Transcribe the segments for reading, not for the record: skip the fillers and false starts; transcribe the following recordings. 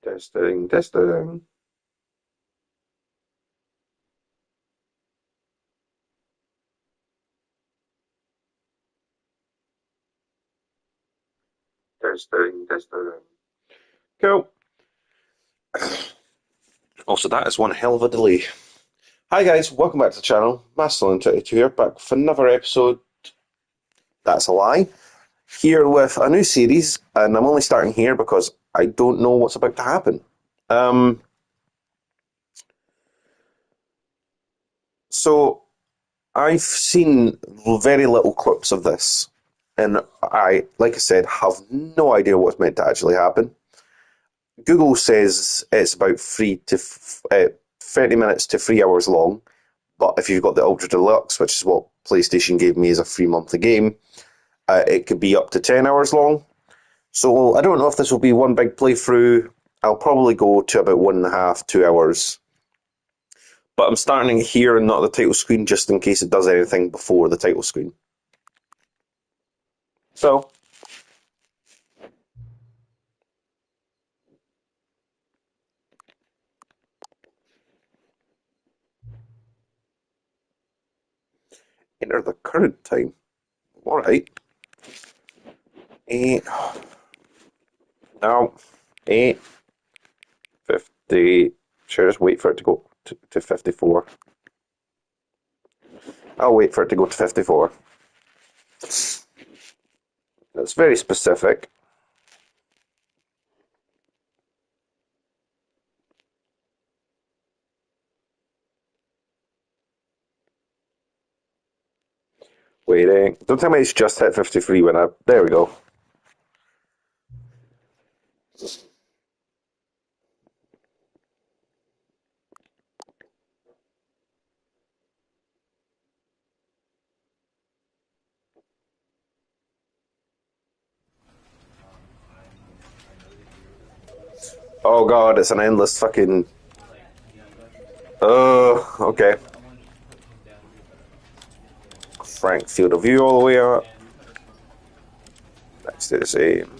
Testing, testing. Testing, testing. Cool. Also, that is one hell of a delay. Hi guys, welcome back to the channel. Masculine22 here, back with another episode. That's a lie. Here with a new series, and I'm only starting here because I don't know what's about to happen. Um, so I've seen very little clips of this, and like I said, have no idea what's meant to actually happen. Google says it's about 30 minutes to 3 hours long, but if you've got the Ultra Deluxe, which is what PlayStation gave me as a free month of game, it could be up to 10 hours long. So I don't know if this will be one big playthrough. I'll probably go to about 1.5, 2 hours. But I'm starting here and not the title screen just in case it does anything before the title screen. So, enter the current time. Alright. 8. No. 8:50. Sure, just wait for it to go to 54. I'll wait for it to go to 54. It's very specific. Waiting. Don't tell me it's just hit 53 when I. There we go. Oh god, it's an endless fucking. Okay. Frank field of view all the way up. That can stay the same.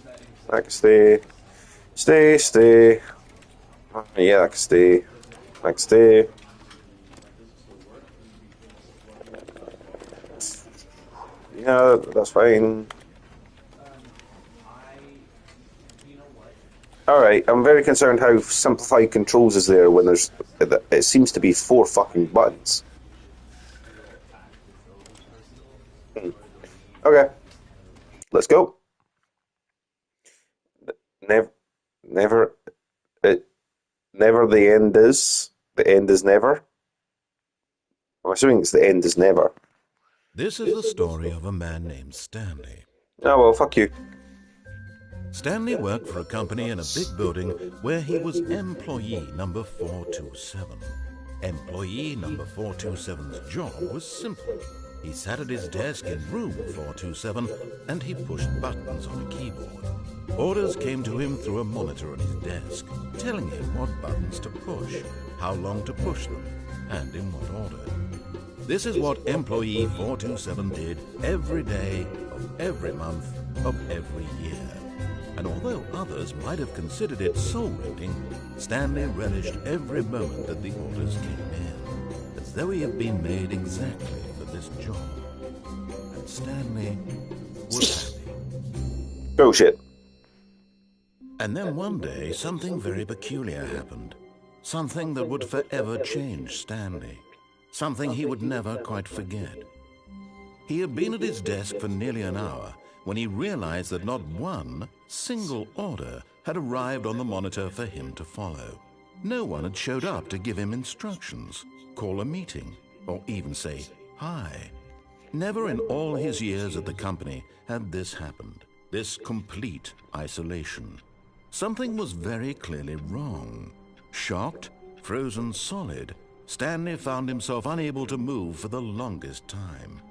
That can stay. Stay. Yeah, that can stay. That can stay. Yeah, that's fine. Alright, I'm very concerned how simplified controls is there when there's. It seems to be 4 fucking buttons. Okay, let's go. Never, never, it, never the end is. The end is never. I'm assuming it's the end is never. This is the story of a man named Stanley. Oh well, fuck you. Stanley worked for a company in a big building where he was employee number 427. Employee number 427's job was simple. He sat at his desk in room 427 and he pushed buttons on a keyboard. Orders came to him through a monitor on his desk, telling him what buttons to push, how long to push them, and in what order. This is what employee 427 did every day of every month of every year. And although others might have considered it soul-rending, Stanley relished every moment that the orders came in, as though he had been made exactly for this job. And Stanley was happy. Bullshit. And then one day, something very peculiar happened. Something that would forever change Stanley. Something he would never quite forget. He had been at his desk for nearly an hour when he realized that not one single order had arrived on the monitor for him to follow. No one had showed up to give him instructions, call a meeting, or even say hi. Never in all his years at the company had this happened, this complete isolation. Something was very clearly wrong. Shocked, frozen solid, Stanley found himself unable to move for the longest time.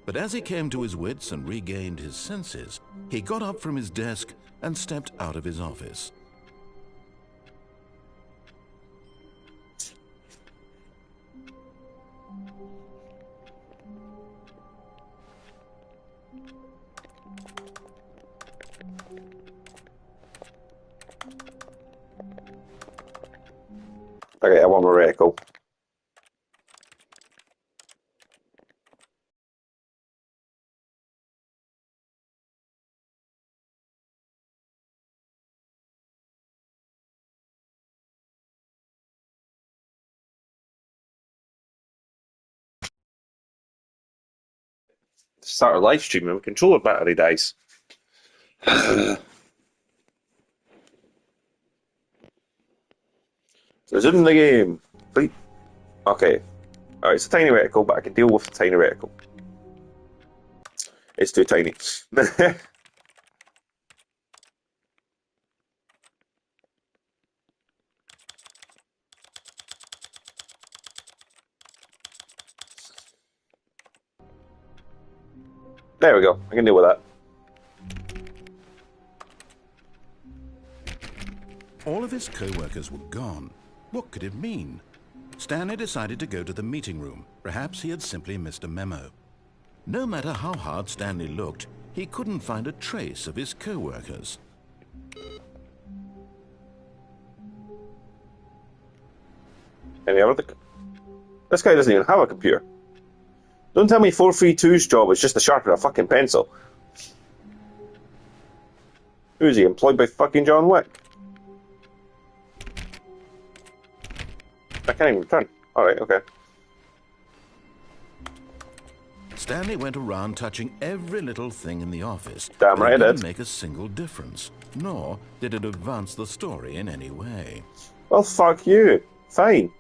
But as he came to his wits and regained his senses, he got up from his desk and stepped out of his office. Okay, I want my reticle. Start a live stream and my controller battery dies. Resume the game. Please. Okay. Alright, it's a tiny reticle, but I can deal with the tiny reticle. It's too tiny. There we go. I can deal with that. All of his co-workers were gone. What could it mean? Stanley decided to go to the meeting room. Perhaps he had simply missed a memo. No matter how hard Stanley looked, he couldn't find a trace of his co-workers. Any other? This guy doesn't even have a computer. Don't tell me 432's job is just to sharpen a fucking pencil. Who is he, employed by fucking John Wick? I can't even turn. Alright, okay. Stanley went around touching every little thing in the office. Damn right it it didn't did. make a single difference, nor did it advance the story in any way. Well, fuck you. Fine.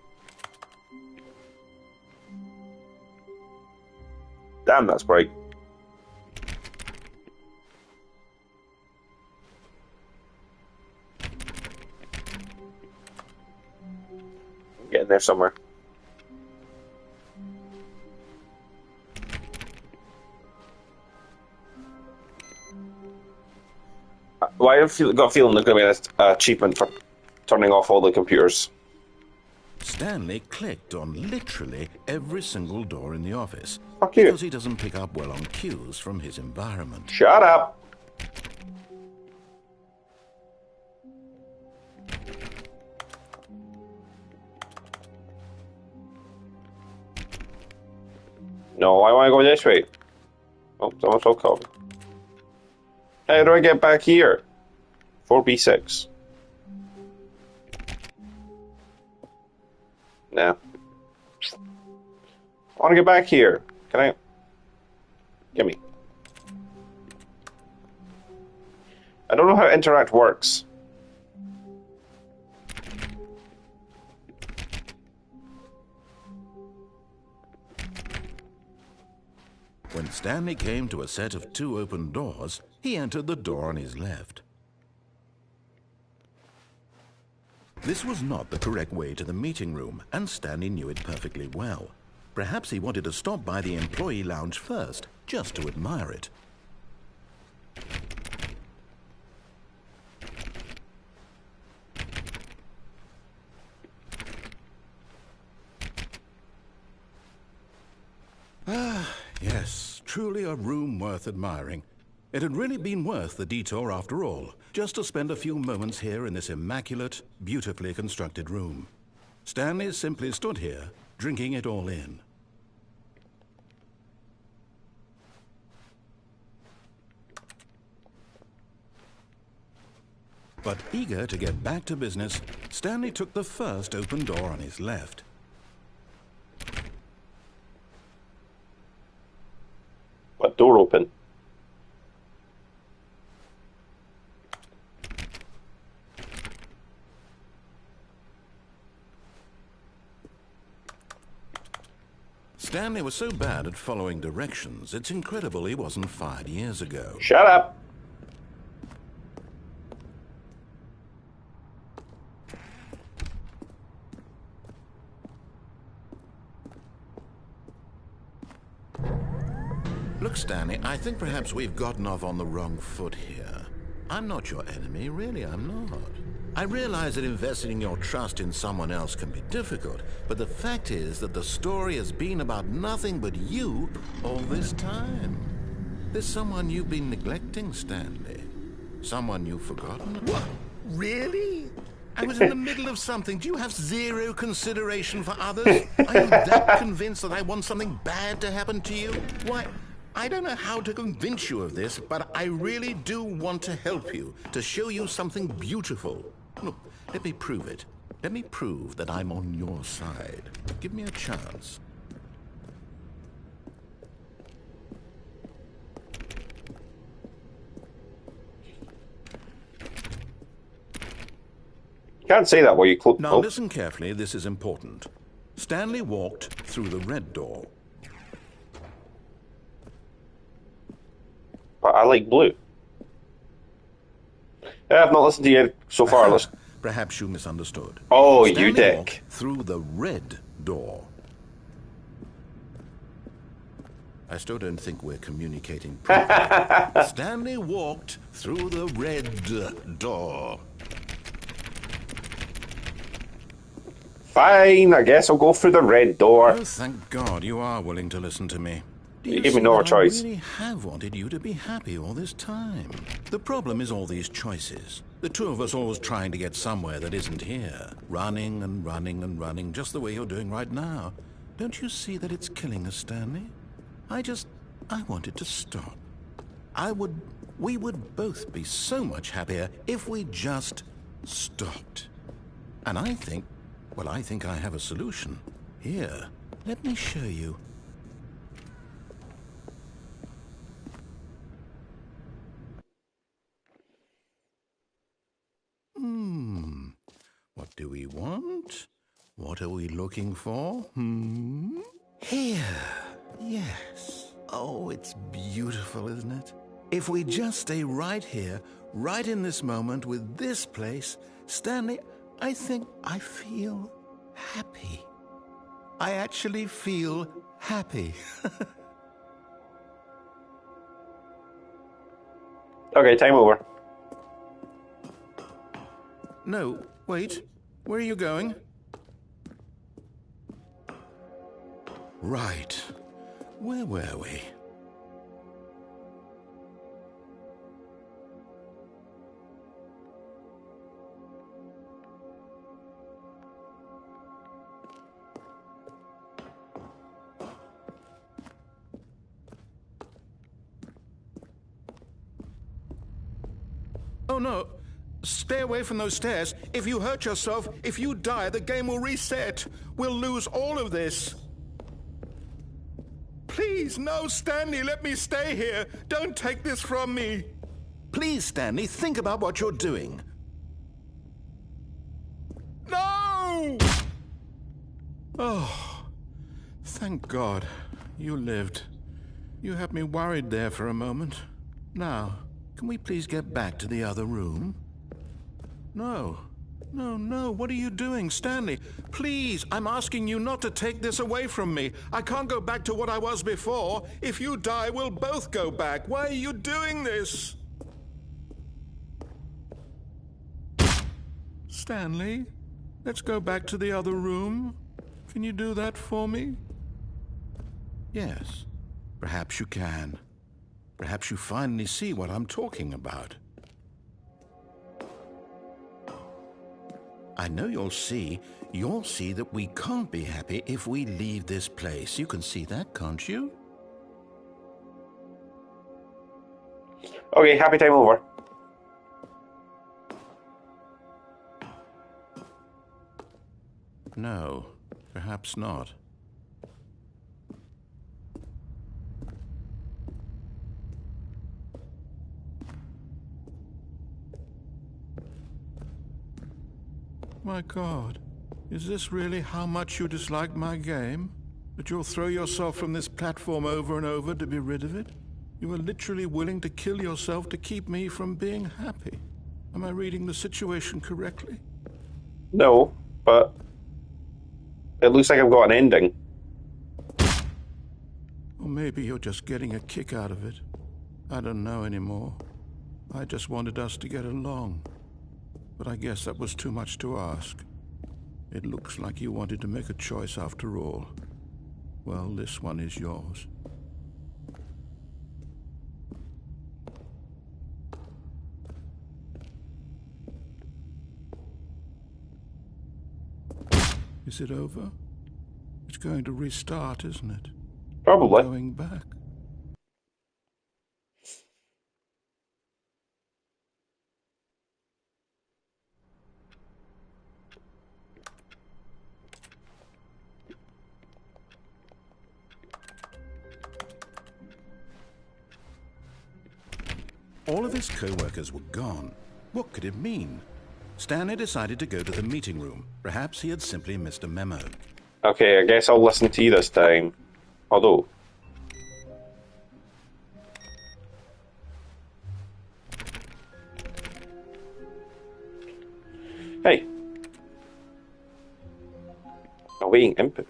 Damn, that's bright. I'm getting there somewhere. Well, I've got a feeling there's going to be an achievement for turning off all the computers. Stanley clicked on literally every single door in the office. Fuck you. Because he doesn't pick up well on cues from his environment. Shut up. No, I want to go this way. Oh, someone's so cold. How do I get back here? 4B6. No. I want to get back here. Can I? Gimme. I don't know how interact works. When Stanley came to a set of 2 open doors, he entered the door on his left. This was not the correct way to the meeting room, and Stanley knew it perfectly well. Perhaps he wanted to stop by the employee lounge first, just to admire it. Yes, truly a room worth admiring. It had really been worth the detour after all, just to spend a few moments here in this immaculate, beautifully constructed room. Stanley simply stood here, drinking it all in. But eager to get back to business, Stanley took the first open door on his left. What door open? Stanley was so bad at following directions, it's incredible he wasn't fired years ago. Shut up. Look, Stanley, I think perhaps we've gotten off on the wrong foot here. I'm not your enemy, really, I'm not. I realize that investing your trust in someone else can be difficult, but the fact is that the story has been about nothing but you all this time. There's someone you've been neglecting, Stanley. Someone you've forgotten about. What? Really? I was in the middle of something. Do you have zero consideration for others? Are you that convinced that I want something bad to happen to you? Why, I don't know how to convince you of this, but I really do want to help you, to show you something beautiful. Look, let me prove it. Let me prove that I'm on your side. Give me a chance. Can't say that while you close. Now listen carefully, this is important. Stanley walked through the red door. But I like blue. I've not listened to you so far. Listen. Perhaps you misunderstood. Oh, Stanley you dick. walked through the red door. I still don't think we're communicating properly. Stanley walked through the red door. Fine, I guess I'll go through the red door. Oh, thank God you are willing to listen to me. Do You give me see no that choice. I really have wanted you to be happy all this time. The problem is all these choices. The two of us always trying to get somewhere that isn't here. Running and running and running, just the way you're doing right now. Don't you see that it's killing us, Stanley? I wanted to stop. We would both be so much happier if we just stopped. And I think I have a solution. Here, let me show you. What do we want? What are we looking for? Here. Yes. Oh, it's beautiful, isn't it? If we just stay right here, right in this moment with this place, Stanley, I think I feel happy. I actually feel happy. Okay, time over. No, wait. Where are you going? Right. Where were we? Oh, no. Stay away from those stairs. If you hurt yourself, if you die, the game will reset. We'll lose all of this. Please, no, Stanley, let me stay here. Don't take this from me. Please, Stanley, think about what you're doing. No! Oh, thank God you lived. You had me worried there for a moment. Now, can we please get back to the other room? No. No, what are you doing, Stanley? Please, I'm asking you not to take this away from me. I can't go back to what I was before. If you die, we'll both go back. Why are you doing this? Stanley, let's go back to the other room. Can you do that for me? Yes, perhaps you can. Perhaps you finally see what I'm talking about. I know you'll see that we can't be happy if we leave this place. You can see that, can't you? Okay, happy time over. No, perhaps not. My God, is this really how much you dislike my game? That you'll throw yourself from this platform over and over to be rid of it? You were literally willing to kill yourself to keep me from being happy. Am I reading the situation correctly? No, but it looks like I've got an ending. Or maybe you're just getting a kick out of it. I don't know anymore. I just wanted us to get along. But I guess that was too much to ask. It looks like you wanted to make a choice after all. Well, this one is yours. Is it over? It's going to restart, isn't it? Probably. Going back. All of his co-workers were gone. What could it mean? Stanley decided to go to the meeting room. Perhaps he had simply missed a memo. Okay, I guess I'll listen to you this time. Although... Hey. Awaiting input.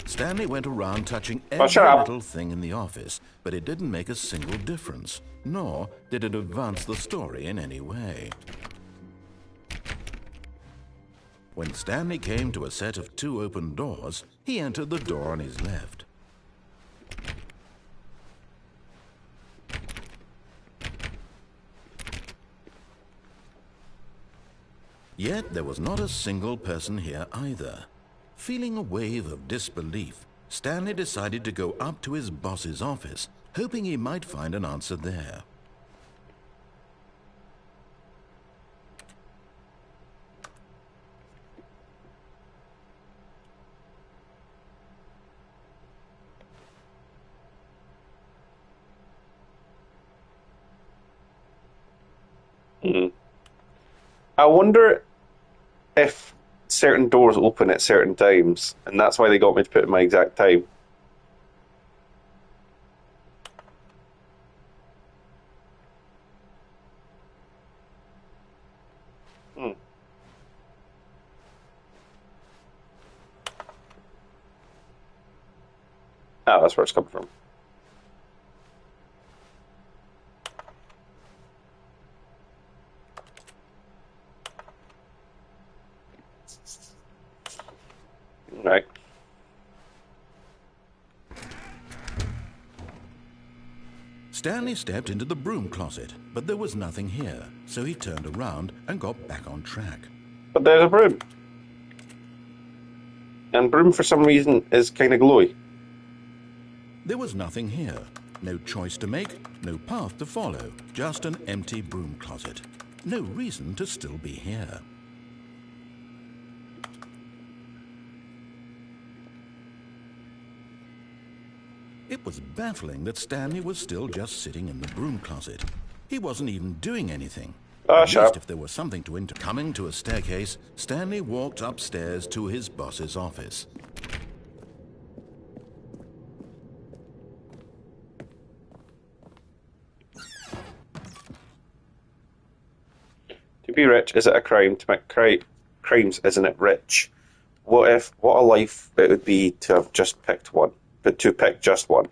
Stanley went around touching Oh, shut every up. little thing in the office, but it didn't make a single difference, nor did it advance the story in any way. When Stanley came to a set of 2 open doors, he entered the door on his left. Yet there was not a single person here either. Feeling a wave of disbelief, Stanley decided to go up to his boss's office, hoping he might find an answer there. I wonder if certain doors open at certain times, and that's why they got me to put in my exact time. Ah, that's where it's coming from. Right. Stanley stepped into the broom closet, but there was nothing here, so he turned around and got back on track. But there's a broom. And broom, for some reason, is kind of glowy. There was nothing here. No choice to make, no path to follow, just an empty broom closet. No reason to still be here. It was baffling that Stanley was still just sitting in the broom closet. He wasn't even doing anything. At Shut least up. if there was something to coming to a staircase, Stanley walked upstairs to his boss's office. To be rich, is it a crime? To make crimes, isn't it rich? What a life it would be to have just picked one, but to pick just one.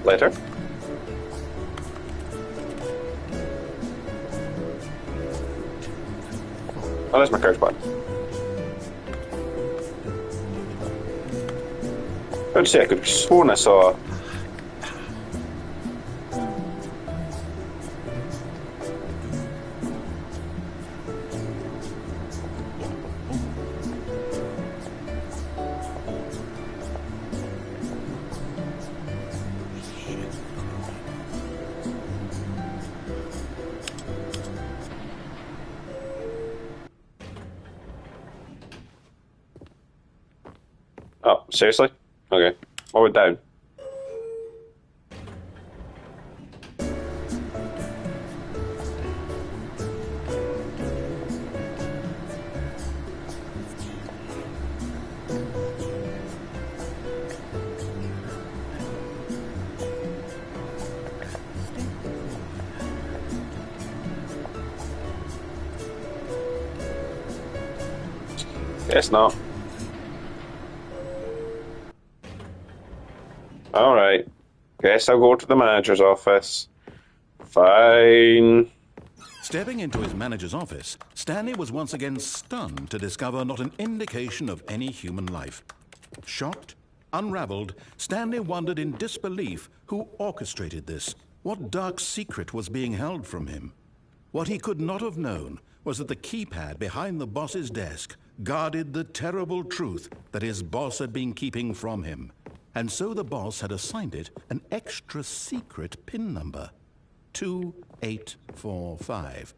Later. Oh, there's my crouch button. I'd say I could have sworn I saw. Oh, seriously? Okay. Lower it down. Guess not. Alright. Guess I'll go to the manager's office. Fine. Stepping into his manager's office, Stanley was once again stunned to discover not an indication of any human life. Shocked, unraveled, Stanley wondered in disbelief who orchestrated this, what dark secret was being held from him. What he could not have known was that the keypad behind the boss's desk guarded the terrible truth that his boss had been keeping from him. And so the boss had assigned it an extra secret PIN number, 2845.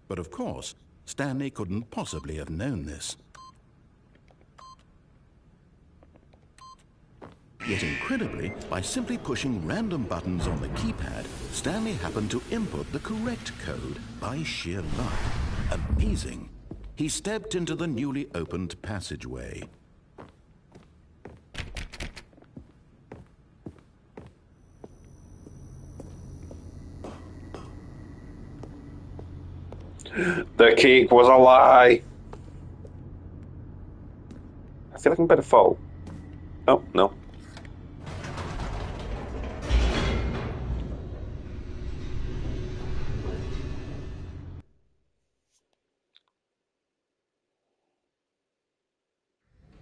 But of course, Stanley couldn't possibly have known this. Yet incredibly, by simply pushing random buttons on the keypad, Stanley happened to input the correct code by sheer luck. Amazing. He stepped into the newly opened passageway. The cake was a lie. I feel like I'm about to fall. Oh, no.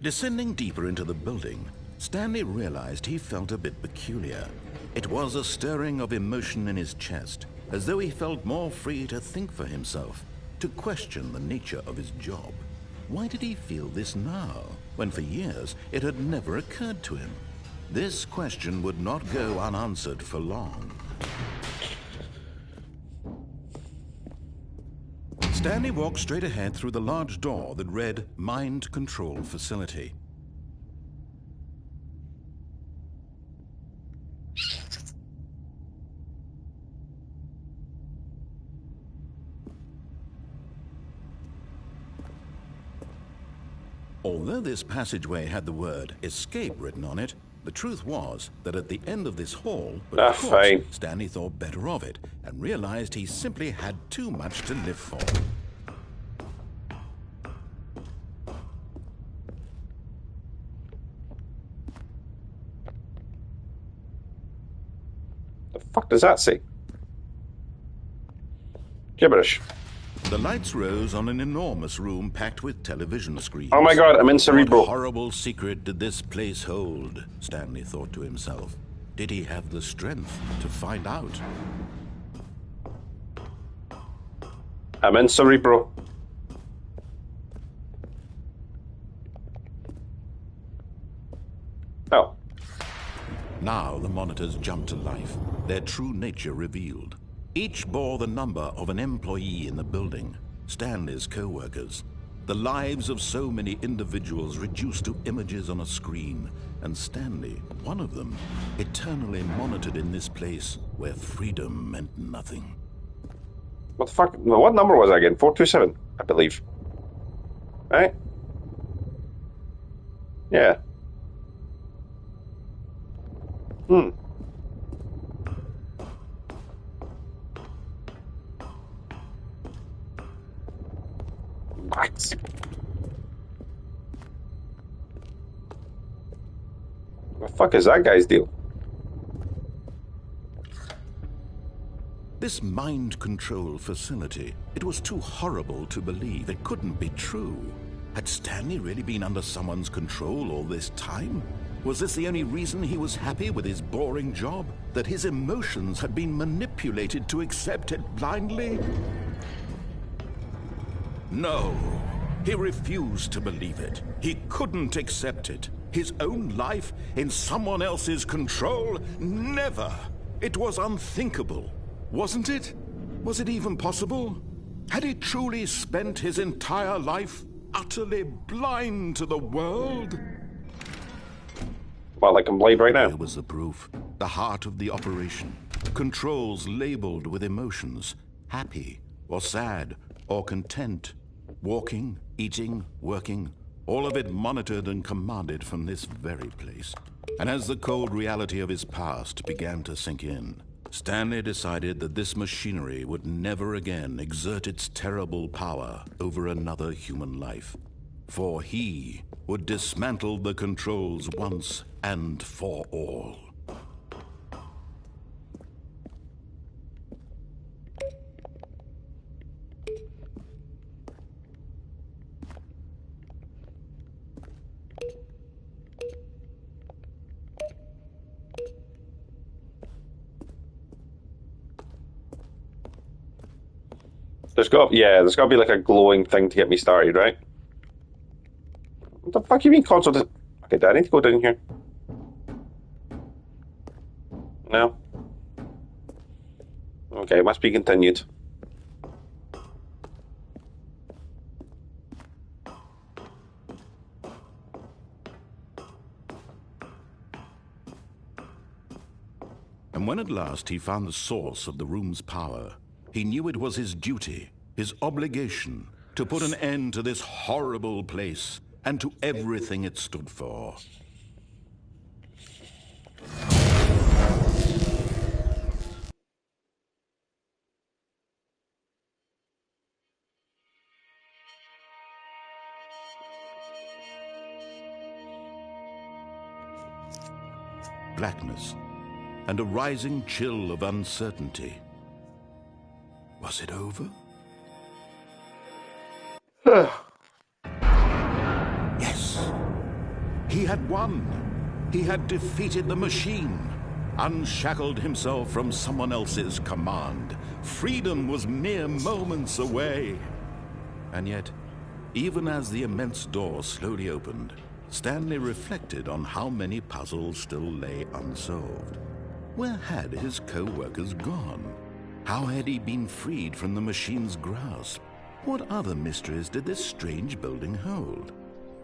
Descending deeper into the building, Stanley realized he felt a bit peculiar. It was a stirring of emotion in his chest, as though he felt more free to think for himself, to question the nature of his job. Why did he feel this now, when for years it had never occurred to him? This question would not go unanswered for long. Stanley walked straight ahead through the large door that read Mind Control Facility. Although this passageway had the word escape written on it, the truth was that at the end of this hall, but of course, fine. Stanley thought better of it and realized he simply had too much to live for. The fuck does that say? Gibberish. The lights rose on an enormous room packed with television screens. Oh my god, I'm in Cerebro. What horrible secret did this place hold? Stanley thought to himself. Did he have the strength to find out? I'm in Cerebro. Oh. Now the monitors jumped to life, their true nature revealed. Each bore the number of an employee in the building, Stanley's co-workers. The lives of so many individuals reduced to images on a screen, and Stanley, one of them, eternally monitored in this place where freedom meant nothing. What the fuck? What number was that again? 427, I believe. Right? Yeah. What? The fuck is that guy's deal? This mind control facility, it was too horrible to believe. It couldn't be true. Had Stanley really been under someone's control all this time? Was this the only reason he was happy with his boring job? That his emotions had been manipulated to accept it blindly? No. He refused to believe it. He couldn't accept it. His own life in someone else's control? Never! It was unthinkable. Wasn't it? Was it even possible? Had he truly spent his entire life utterly blind to the world? Well, like I'm blind right Here now. was the proof. The heart of the operation. Controls labeled with emotions. Happy, or sad, or content. Walking, eating, working. All of it monitored and commanded from this very place. And as the cold reality of his past began to sink in, Stanley decided that this machinery would never again exert its terrible power over another human life. For he would dismantle the controls once and for all. There's there's got to be like a glowing thing to get me started, right? What the fuck you mean console? Okay, I need to go down here. No. Okay, must be continued. And when at last he found the source of the room's power, he knew it was his duty, his obligation, to put an end to this horrible place and to everything it stood for. Blackness and a rising chill of uncertainty. Was it over? Yes! He had won! He had defeated the machine, unshackled himself from someone else's command. Freedom was mere moments away. And yet, even as the immense door slowly opened, Stanley reflected on how many puzzles still lay unsolved. Where had his co-workers gone? How had he been freed from the machine's grasp? What other mysteries did this strange building hold?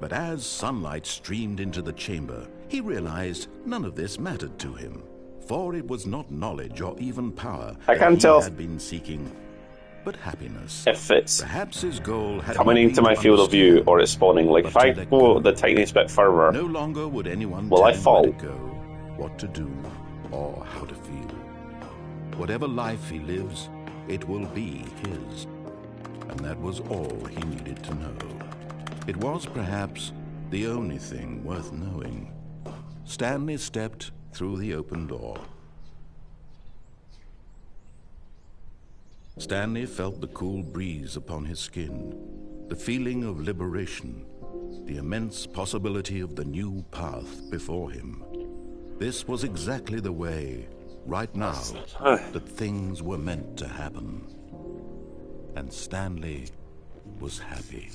But as sunlight streamed into the chamber, he realized none of this mattered to him, for it was not knowledge or even power that he had been seeking, but happiness. If it's perhaps his goal had coming into my field of view or it's spawning, like if I go the tiniest bit further, no longer would anyone will I tell fall? him where to go, what to do, or how to feel. Whatever life he lives, it will be his. And that was all he needed to know. It was perhaps the only thing worth knowing. Stanley stepped through the open door. Stanley felt the cool breeze upon his skin, the feeling of liberation, the immense possibility of the new path before him. This was exactly the way, right now, that things were meant to happen. And Stanley was happy.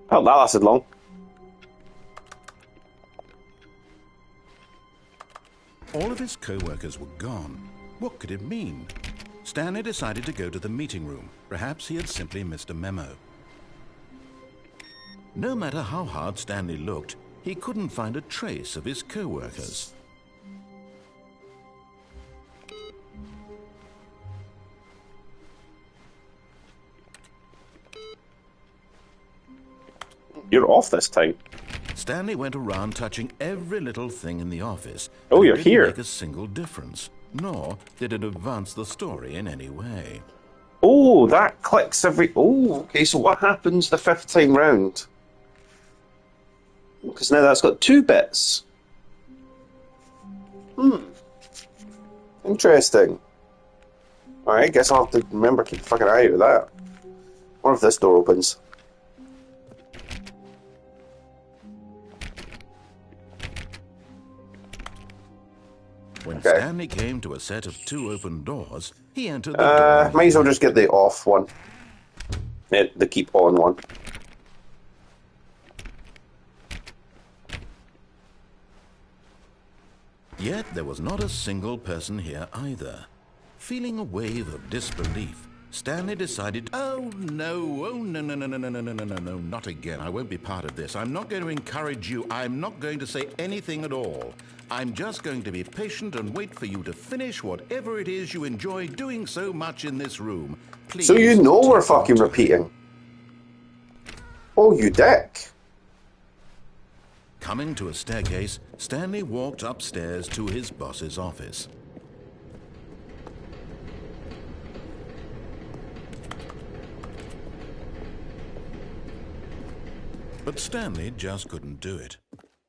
Oh, that lasted long. All of his co-workers were gone. What could it mean? Stanley decided to go to the meeting room. Perhaps he had simply missed a memo. No matter how hard Stanley looked, he couldn't find a trace of his co-workers. You're off this time. Stanley went around touching every little thing in the office. Oh, you're it didn't here. Make a single difference, nor did it advance the story in any way. Oh, that clicks every... Oh, okay, so what happens the fifth time round? Because now that's got 2 bits. Interesting. Alright, guess I'll have to remember to keep a fucking eye out of that. What if this door opens? When Stanley came to a set of 2 open doors, he entered the door. Might as well just get the off one. The keep on one. there was not a single person here either. Feeling a wave of disbelief, Stanley decided, oh no, not again. I won't be part of this. I'm not going to encourage you. I'm not going to say anything at all. I'm just going to be patient and wait for you to finish whatever it is you enjoy doing so much in this room. Please. So you know we're fucking repeating. Oh, you dick. Coming to a staircase, Stanley walked upstairs to his boss's office. But Stanley just couldn't do it.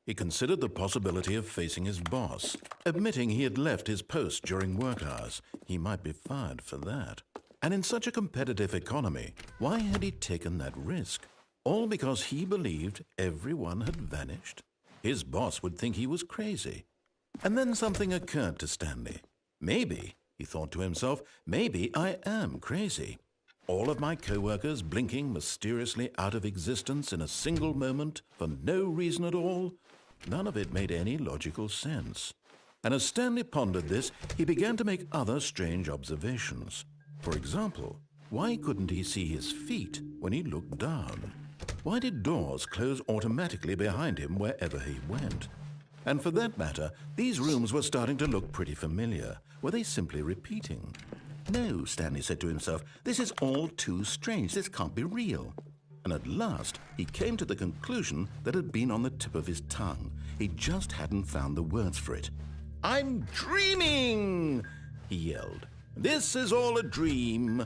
He considered the possibility of facing his boss, admitting he had left his post during work hours. He might be fired for that. And in such a competitive economy, why had he taken that risk? All because he believed everyone had vanished? His boss would think he was crazy. And then something occurred to Stanley. Maybe, he thought to himself, maybe I am crazy. All of my co-workers blinking mysteriously out of existence in a single moment for no reason at all? None of it made any logical sense. And as Stanley pondered this, he began to make other strange observations. For example, why couldn't he see his feet when he looked down? Why did doors close automatically behind him wherever he went? And for that matter, these rooms were starting to look pretty familiar. Were they simply repeating? No, Stanley said to himself, this is all too strange. This can't be real. And at last, he came to the conclusion that had been on the tip of his tongue. He just hadn't found the words for it. I'm dreaming, he yelled. This is all a dream.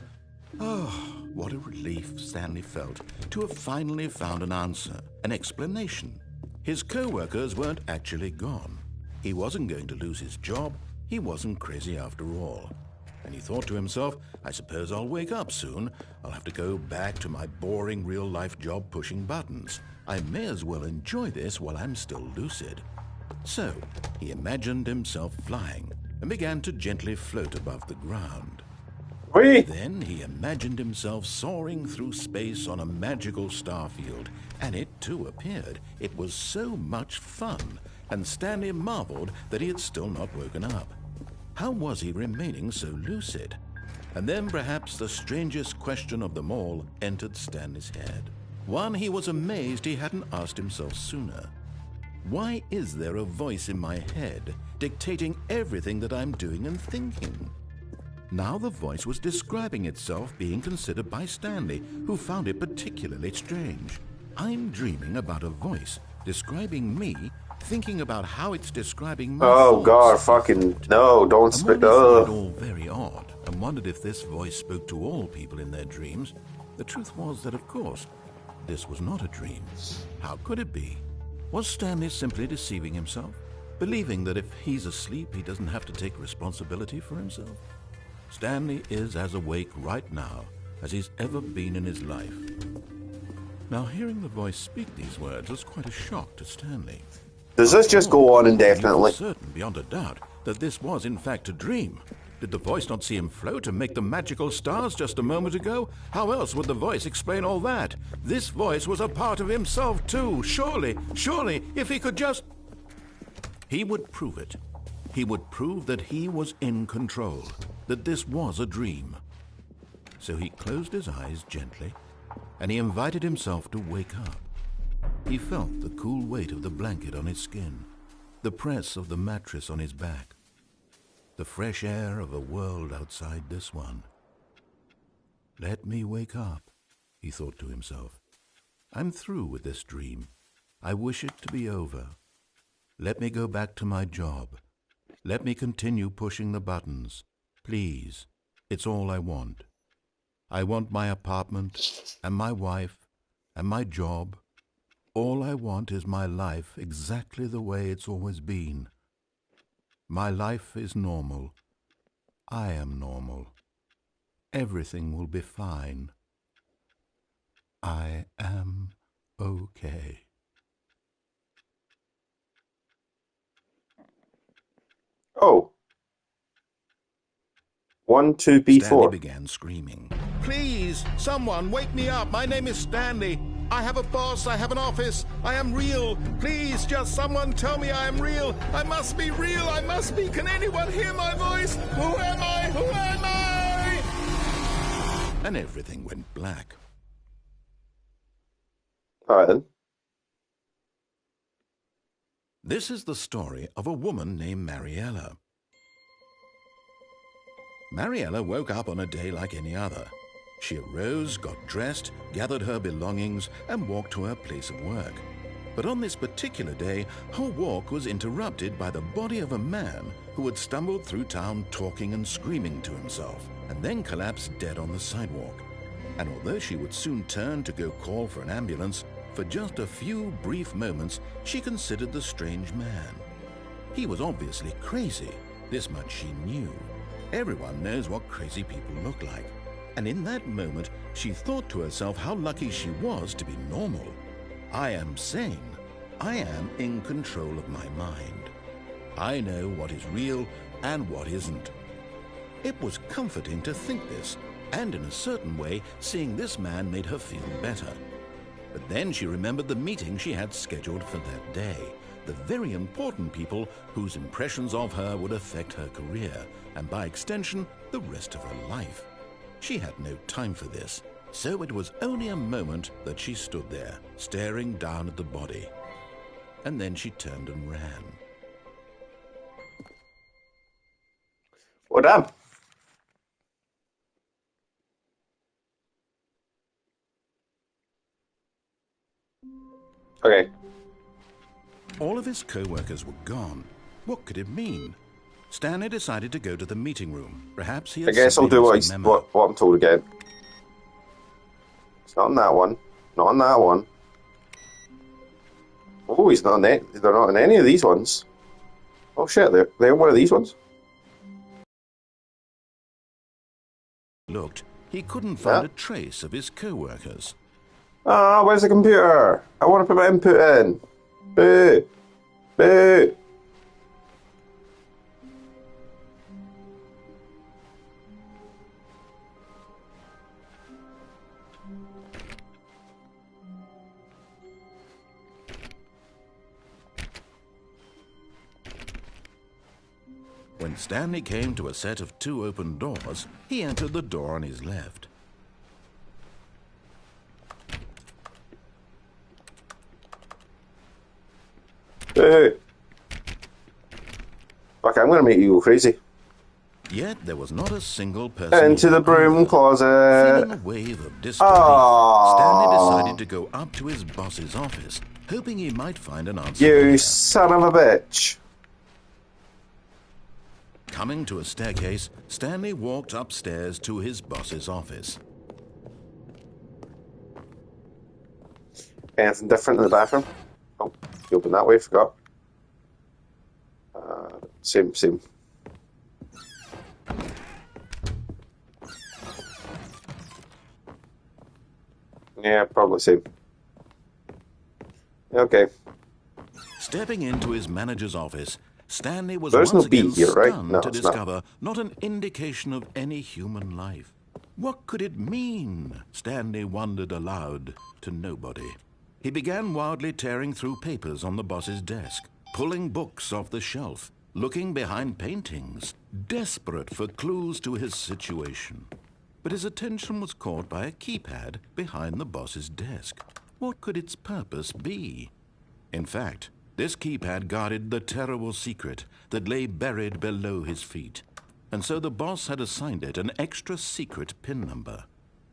Oh, what a relief Stanley felt to have finally found an answer, an explanation. His co-workers weren't actually gone. He wasn't going to lose his job. He wasn't crazy after all. And he thought to himself, I suppose I'll wake up soon. I'll have to go back to my boring real-life job pushing buttons. I may as well enjoy this while I'm still lucid. So he imagined himself flying and began to gently float above the ground. Wait. Then he imagined himself soaring through space on a magical starfield, and it too appeared. It was so much fun, and Stanley marveled that he had still not woken up. How was he remaining so lucid? And then perhaps the strangest question of them all entered Stanley's head. One he was amazed he hadn't asked himself sooner. Why is there a voice in my head dictating everything that I'm doing and thinking? Now the voice was describing itself being considered by Stanley, who found it particularly strange. I'm dreaming about a voice describing me, thinking about how it's describing my Oh God, thoughts. fucking no, don't And speak. when he found it all very odd and wondered if this voice spoke to all people in their dreams, the truth was that, of course, this was not a dream. How could it be? Was Stanley simply deceiving himself, believing that if he's asleep, he doesn't have to take responsibility for himself? Stanley is as awake right now as he's ever been in his life. Now, hearing the voice speak these words was quite a shock to Stanley. Does this just go on indefinitely? He was certain, beyond a doubt, that this was in fact a dream. Did the voice not see him float and make the magical stars just a moment ago? How else would the voice explain all that? This voice was a part of himself too. Surely, if he could just... He would prove it. He would prove that he was in control, that this was a dream. So he closed his eyes gently, and he invited himself to wake up. He felt the cool weight of the blanket on his skin, the press of the mattress on his back, the fresh air of a world outside this one. Let me wake up, he thought to himself. I'm through with this dream. I wish it to be over. Let me go back to my job. Let me continue pushing the buttons. Please, it's all I want. I want my apartment and my wife and my job. All I want is my life exactly the way it's always been. My life is normal. I am normal. Everything will be fine. I am okay. Oh. 1, 2, B4. Stanley began screaming. Please, someone, wake me up. My name is Stanley. I have a boss, I have an office, I am real. Please, just someone tell me I am real. I must be real, I must be. Can anyone hear my voice? Who am I? Who am I? And everything went black. All right, then. This is the story of a woman named Mariella. Mariella woke up on a day like any other. She arose, got dressed, gathered her belongings, and walked to her place of work. But on this particular day, her walk was interrupted by the body of a man who had stumbled through town talking and screaming to himself, and then collapsed dead on the sidewalk. And although she would soon turn to go call for an ambulance, for just a few brief moments she considered the strange man. He was obviously crazy, this much she knew. Everyone knows what crazy people look like. And in that moment, she thought to herself how lucky she was to be normal. I am sane. I am in control of my mind. I know what is real and what isn't. It was comforting to think this, and in a certain way, seeing this man made her feel better. But then she remembered the meeting she had scheduled for that day, the very important people whose impressions of her would affect her career, and by extension, the rest of her life. She had no time for this, so it was only a moment that she stood there, staring down at the body. And then she turned and ran. Well done. Okay. All of his co-workers were gone. What could it mean? Stanley decided to go to the meeting room. Perhaps he had I guess I'll do what I'm told again. It's not on that one. Not on that one. Oh, he's not on it. They're not in any of these ones. Oh shit, they're in one of these ones. Looked, he couldn't find a trace of his co-workers. Ah, where's the computer? I want to put my input in. Boo! Boo! When Stanley came to a set of 2 open doors, he entered the door on his left. Boo! Fuck, I'm gonna make you go crazy. Yet there was not a single person. Into the broom closet. Feeling a wave of disbelief, Stanley decided to go up to his boss's office, hoping he might find an answer. You son of a bitch. Coming to a staircase, Stanley walked upstairs to his boss's office. Anything different in the bathroom? Oh, you open that way, forgot. Same. Yeah, probably same. Okay. Stepping into his manager's office, Stanley was There's once no beat again here, right? stunned No, to it's not. discover not an indication of any human life. What could it mean? Stanley wondered aloud to nobody. He began wildly tearing through papers on the boss's desk, pulling books off the shelf, looking behind paintings, desperate for clues to his situation. But his attention was caught by a keypad behind the boss's desk. What could its purpose be? In fact, this keypad guarded the terrible secret that lay buried below his feet. And so the boss had assigned it an extra secret PIN number,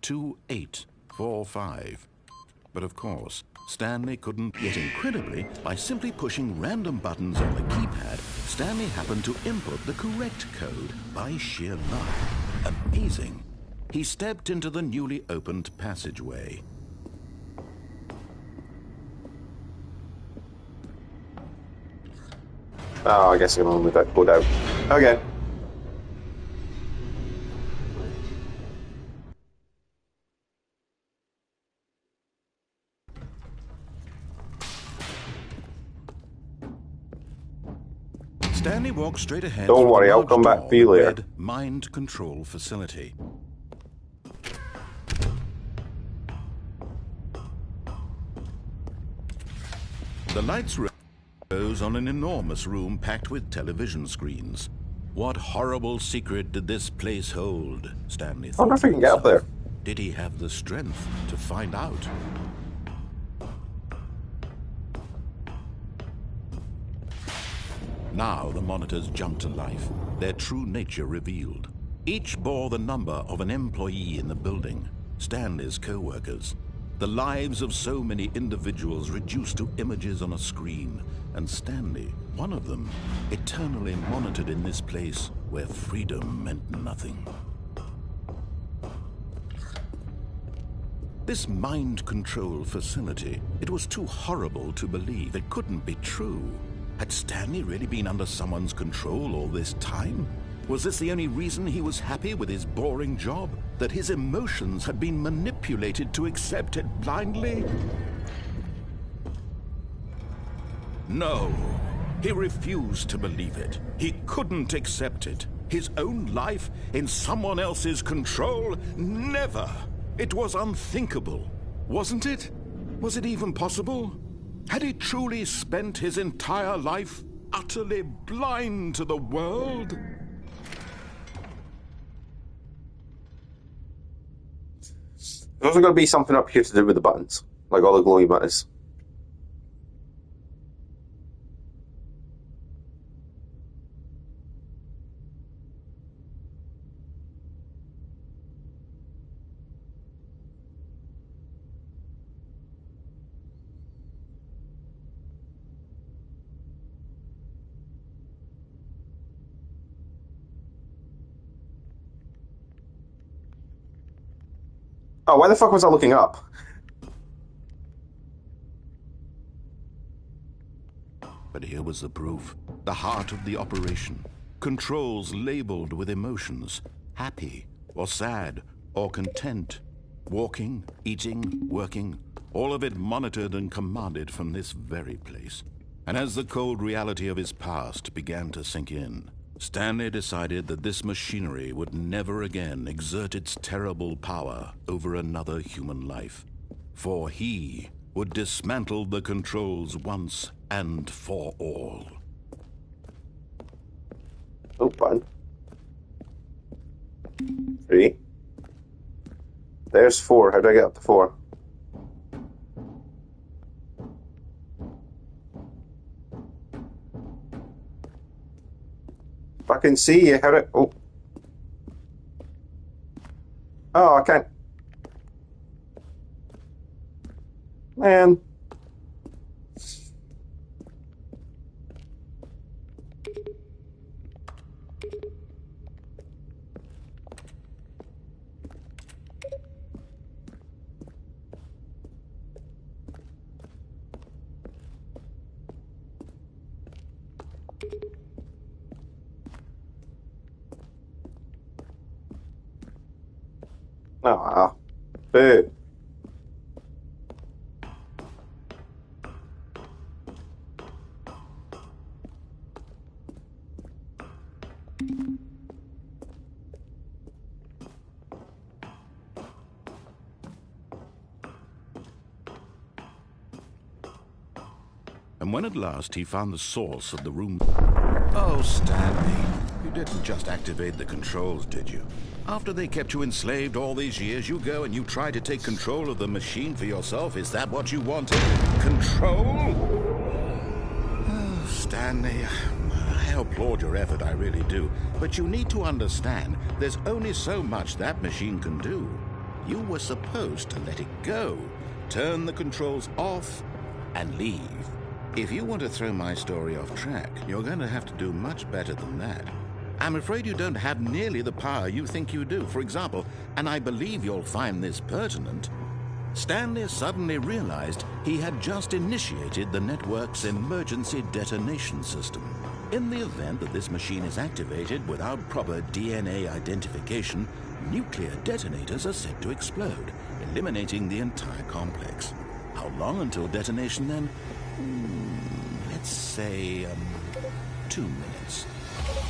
2845. But of course, Stanley couldn't. Yet incredibly, by simply pushing random buttons on the keypad, Stanley happened to input the correct code by sheer luck. Amazing. He stepped into the newly opened passageway. Oh, I guess I can only go down. Okay. Stanley walked straight ahead. Don't through worry, the I'll large come back door for you that later. read Mind Control Facility. The lights rose on an enormous room packed with television screens. What horrible secret did this place hold? Stanley I thought wonder if to we can get up there. himself. Did he have the strength to find out? Now the monitors jumped to life, their true nature revealed. Each bore the number of an employee in the building, Stanley's co-workers. The lives of so many individuals reduced to images on a screen, and Stanley, one of them, eternally monitored in this place where freedom meant nothing. This mind control facility, it was too horrible to believe. It couldn't be true. Had Stanley really been under someone's control all this time? Was this the only reason he was happy with his boring job? That his emotions had been manipulated to accept it blindly? No, he refused to believe it. He couldn't accept it. His own life in someone else's control? Never! It was unthinkable, wasn't it? Was it even possible? Had he truly spent his entire life utterly blind to the world? There's also going to be something up here to do with the buttons, like all the glowing buttons. Oh, why the fuck was I looking up? But here was the proof. The heart of the operation. Controls labeled with emotions. Happy, or sad, or content. Walking, eating, working. All of it monitored and commanded from this very place. And as the cold reality of his past began to sink in, Stanley decided that this machinery would never again exert its terrible power over another human life. For he would dismantle the controls once and for all. Oh, button. 3. There's 4. How do I get up to 4? I can see you. How do... Oh. Oh, I can't. Man. Ah, boo. And when at last he found the source of the room... Oh, Stanley, you didn't just activate the controls, did you? After they kept you enslaved all these years, you go and you try to take control of the machine for yourself. Is that what you wanted? Control? Oh, Stanley, I applaud your effort, I really do. But you need to understand, there's only so much that machine can do. You were supposed to let it go, turn the controls off, and leave. If you want to throw my story off track, you're going to have to do much better than that. I'm afraid you don't have nearly the power you think you do. For example, and I believe you'll find this pertinent, Stanley suddenly realized he had just initiated the network's emergency detonation system. In the event that this machine is activated without proper DNA identification, nuclear detonators are set to explode, eliminating the entire complex. How long until detonation then? Let's say, 2 minutes.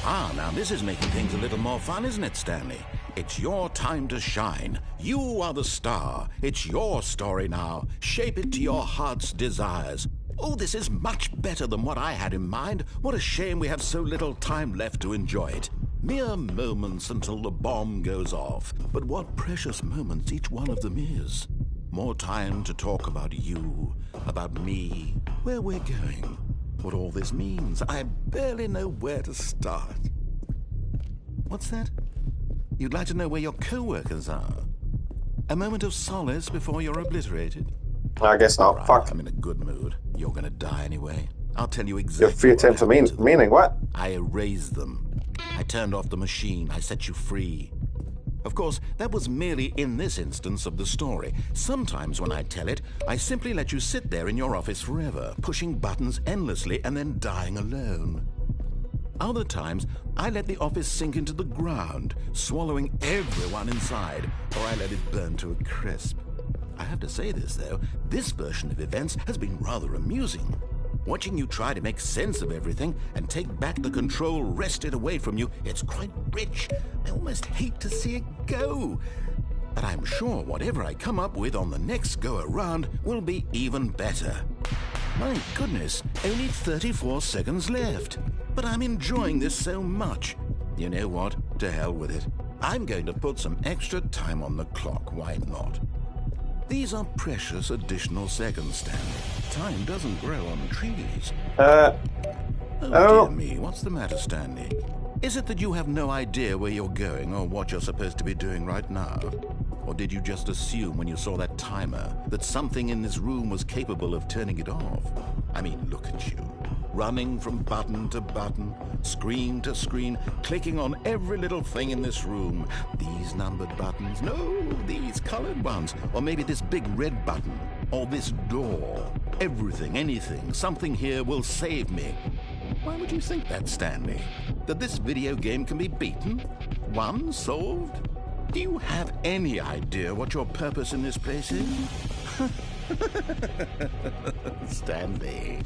Ah, now this is making things a little more fun, isn't it, Stanley? It's your time to shine. You are the star. It's your story now. Shape it to your heart's desires. Oh, this is much better than what I had in mind. What a shame we have so little time left to enjoy it. Mere moments until the bomb goes off. But what precious moments each one of them is. More time to talk about you, about me, where we're going, what all this means. I barely know where to start. What's that? You'd like to know where your co-workers are? A moment of solace before you're obliterated? I guess not. Right, Fuck. I'm in a good mood. You're gonna die anyway. I'll tell you Your exactly free what attempts of happened to them. meaning. What? I erased them. I turned off the machine. I set you free. Of course, that was merely in this instance of the story. Sometimes when I tell it, I simply let you sit there in your office forever, pushing buttons endlessly and then dying alone. Other times, I let the office sink into the ground, swallowing everyone inside, or I let it burn to a crisp. I have to say this, though, this version of events has been rather amusing. Watching you try to make sense of everything and take back the control wrested away from you, it's quite rich. I almost hate to see it go. But I'm sure whatever I come up with on the next go-around will be even better. My goodness, only 34 seconds left. But I'm enjoying this so much. You know what? To hell with it. I'm going to put some extra time on the clock. Why not? These are precious additional seconds, Stanley. Time doesn't grow on trees. Oh, dear me. What's the matter, Stanley? Is it that you have no idea where you're going or what you're supposed to be doing right now? Or did you just assume when you saw that timer that something in this room was capable of turning it off? I mean, look at you. Running from button to button, screen to screen, clicking on every little thing in this room. These numbered buttons, no, these colored ones, or maybe this big red button, or this door. Everything, anything, something here will save me. Why would you think that, Stanley? That this video game can be beaten? Won? Solved? Do you have any idea what your purpose in this place is? Stanley,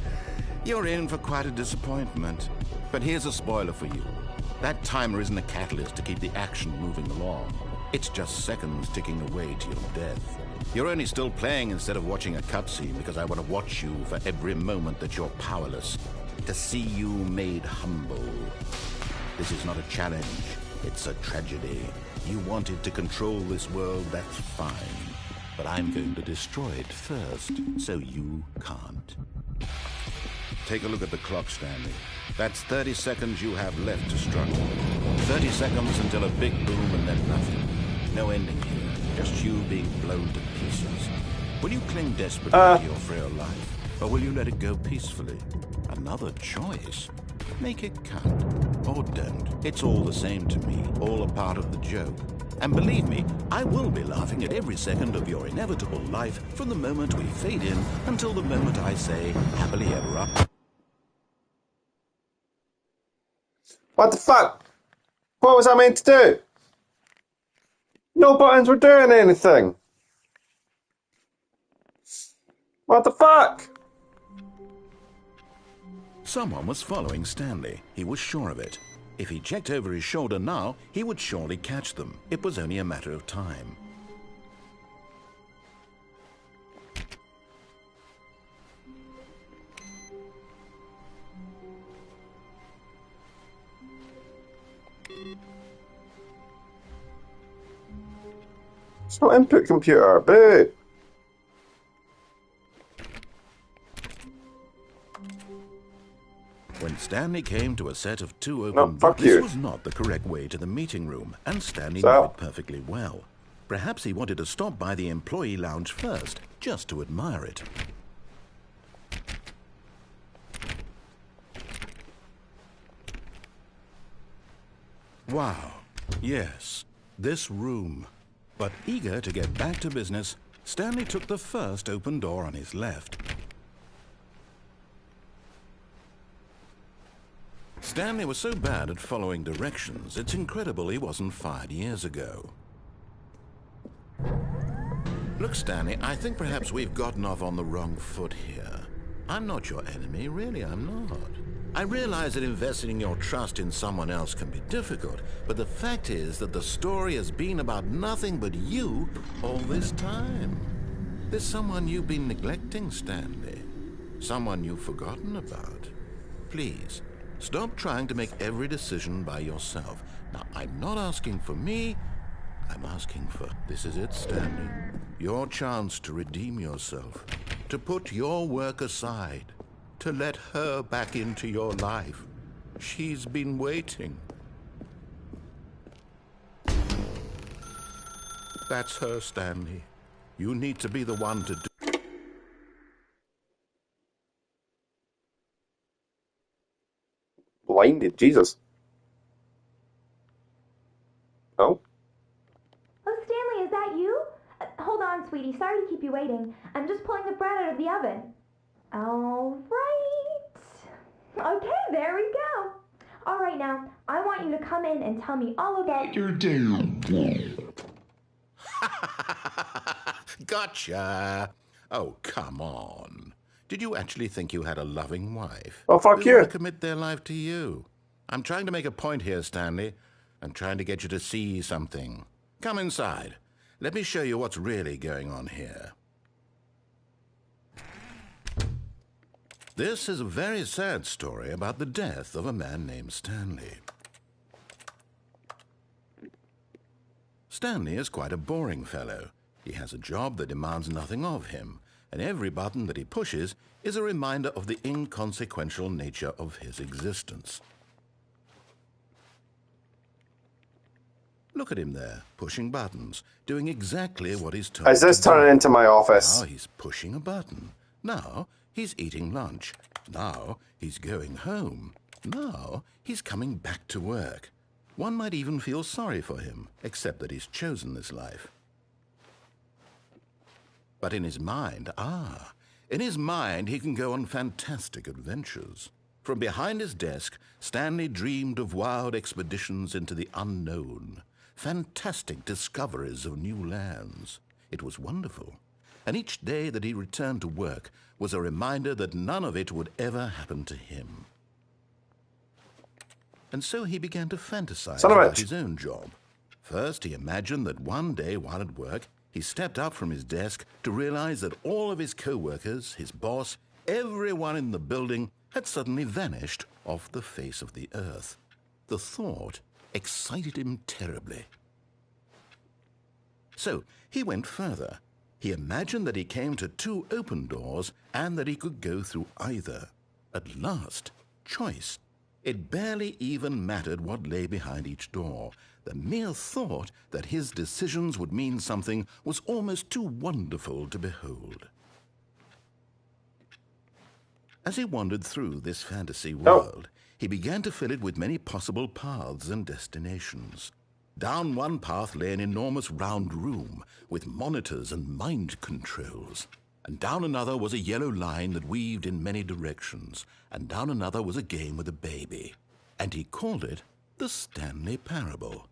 you're in for quite a disappointment. But here's a spoiler for you. That timer isn't a catalyst to keep the action moving along. It's just seconds ticking away to your death. You're only still playing instead of watching a cutscene because I want to watch you for every moment that you're powerless. To see you made humble. This is not a challenge. It's a tragedy. You wanted to control this world, that's fine. But I'm going to destroy it first, so you can't. Take a look at the clock, Stanley. That's 30 seconds you have left to struggle. 30 seconds until a big boom and then nothing. No ending here, just you being blown to pieces. Will you cling desperately to your frail life, or will you let it go peacefully? Another choice. Make it count, or don't. It's all the same to me, all a part of the joke. And believe me, I will be laughing at every second of your inevitable life from the moment we fade in until the moment I say, happily ever after. What the fuck? What was I meant to do? No buttons were doing anything. What the fuck? Someone was following Stanley. He was sure of it. If he checked over his shoulder now, he would surely catch them. It was only a matter of time. It's not input computer, boo. When Stanley came to a set of two open No, fuck doors, you. this was not the correct way to the meeting room, and Stanley So? knew it perfectly well. Perhaps he wanted to stop by the employee lounge first, just to admire it. Wow, yes, this room. But eager to get back to business, Stanley took the first open door on his left. Stanley was so bad at following directions, it's incredible he wasn't fired years ago. Look, Stanley, I think perhaps we've gotten off on the wrong foot here. I'm not your enemy, really, I'm not. I realize that investing your trust in someone else can be difficult, but the fact is that the story has been about nothing but you all this time. There's someone you've been neglecting, Stanley. Someone you've forgotten about. Please, stop trying to make every decision by yourself. Now, I'm not asking for me, I'm asking for... This is it, Stanley. Your chance to redeem yourself. To put your work aside. To let her back into your life. She's been waiting. That's her, Stanley. You need to be the one to do... Blinded, Jesus. Oh? Oh, Stanley, is that you? Hold on, sweetie. Sorry to keep you waiting. I'm just pulling the bread out of the oven. All right. Okay, there we go. All right, now, I want you to come in and tell me all about your day. Gotcha! Oh, come on. Did you actually think you had a loving wife? Oh, fuck Who you. would commit their life to you? I'm trying to make a point here, Stanley. I'm trying to get you to see something. Come inside. Let me show you what's really going on here. This is a very sad story about the death of a man named Stanley. Stanley is quite a boring fellow. He has a job that demands nothing of him, and every button that he pushes is a reminder of the inconsequential nature of his existence. Look at him there, pushing buttons, doing exactly what he's told Is this to do. turning into my office? Now he's pushing a button. Now he's eating lunch. Now he's going home. Now he's coming back to work. One might even feel sorry for him, except that he's chosen this life. But in his mind, he can go on fantastic adventures. From behind his desk, Stanley dreamed of wild expeditions into the unknown, fantastic discoveries of new lands. It was wonderful. And each day that he returned to work was a reminder that none of it would ever happen to him. And so he began to fantasize about his own job. First, he imagined that one day while at work, he stepped up from his desk to realize that all of his co-workers, his boss, everyone in the building had suddenly vanished off the face of the earth. The thought excited him terribly. So he went further. He imagined that he came to two open doors and that he could go through either. At last, choice. It barely even mattered what lay behind each door. The mere thought that his decisions would mean something was almost too wonderful to behold. As he wandered through this fantasy world, he began to fill it with many possible paths and destinations. Down one path lay an enormous round room with monitors and mind controls. And down another was a yellow line that weaved in many directions. And down another was a game with a baby. And he called it the Stanley Parable.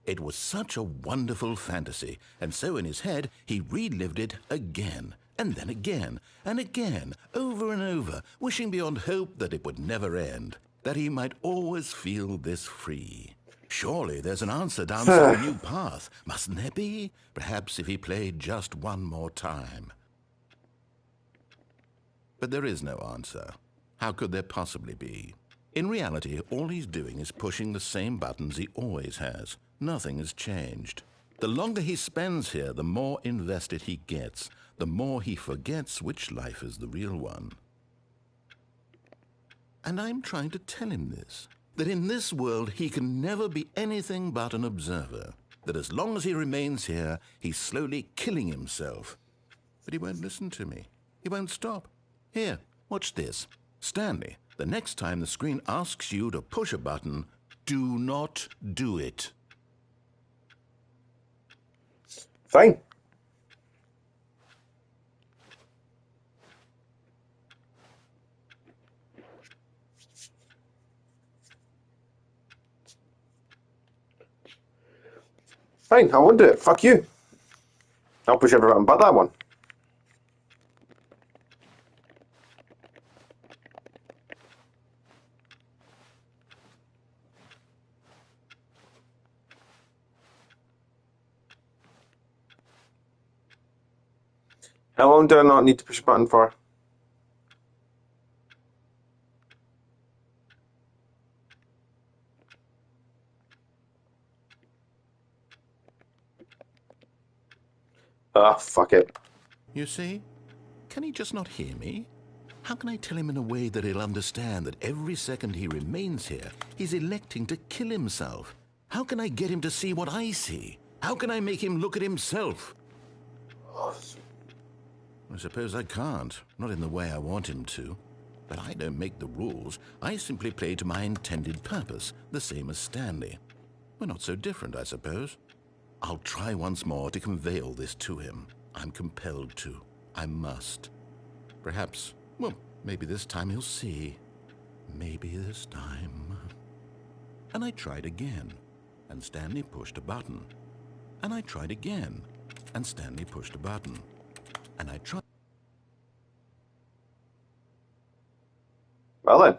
It was such a wonderful fantasy, and so in his head he relived it again, and then again, and again, over and over, wishing beyond hope that it would never end, that he might always feel this free. Surely there's an answer down some new path, mustn't there be? Perhaps if he played just one more time. But there is no answer. How could there possibly be? In reality, all he's doing is pushing the same buttons he always has. Nothing has changed. The longer he spends here, the more invested he gets, the more he forgets which life is the real one. And I'm trying to tell him this, that in this world he can never be anything but an observer, that as long as he remains here, he's slowly killing himself. But he won't listen to me. He won't stop. Here, watch this. Stanley, the next time the screen asks you to push a button, do not do it. Fine. Fine, I won't do it. Fuck you. I'll push every button but that one. How long do I not need to push a button for? Ah, fuck it. You see? Can he just not hear me? How can I tell him in a way that he'll understand that every second he remains here, he's electing to kill himself? How can I get him to see what I see? How can I make him look at himself? I suppose I can't, not in the way I want him to. But I don't make the rules. I simply play to my intended purpose, the same as Stanley. We're not so different, I suppose. I'll try once more to convey all this to him. I'm compelled to. I must. Perhaps, well, maybe this time he'll see. Maybe this time. And I tried again, and Stanley pushed a button. And I tried again, and Stanley pushed a button. And I tried. Well then.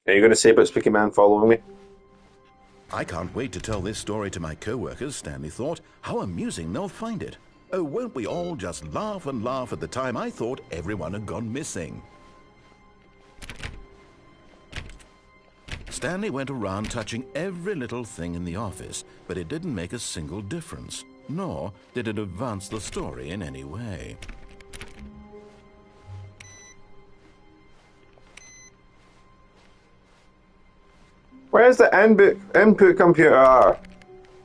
Are you going to say about Spooky Man following me? I can't wait to tell this story to my co-workers, Stanley thought. How amusing they'll find it. Oh, won't we all just laugh and laugh at the time I thought everyone had gone missing. Stanley went around touching every little thing in the office, but it didn't make a single difference, nor did it advance the story in any way. Where's the input computer?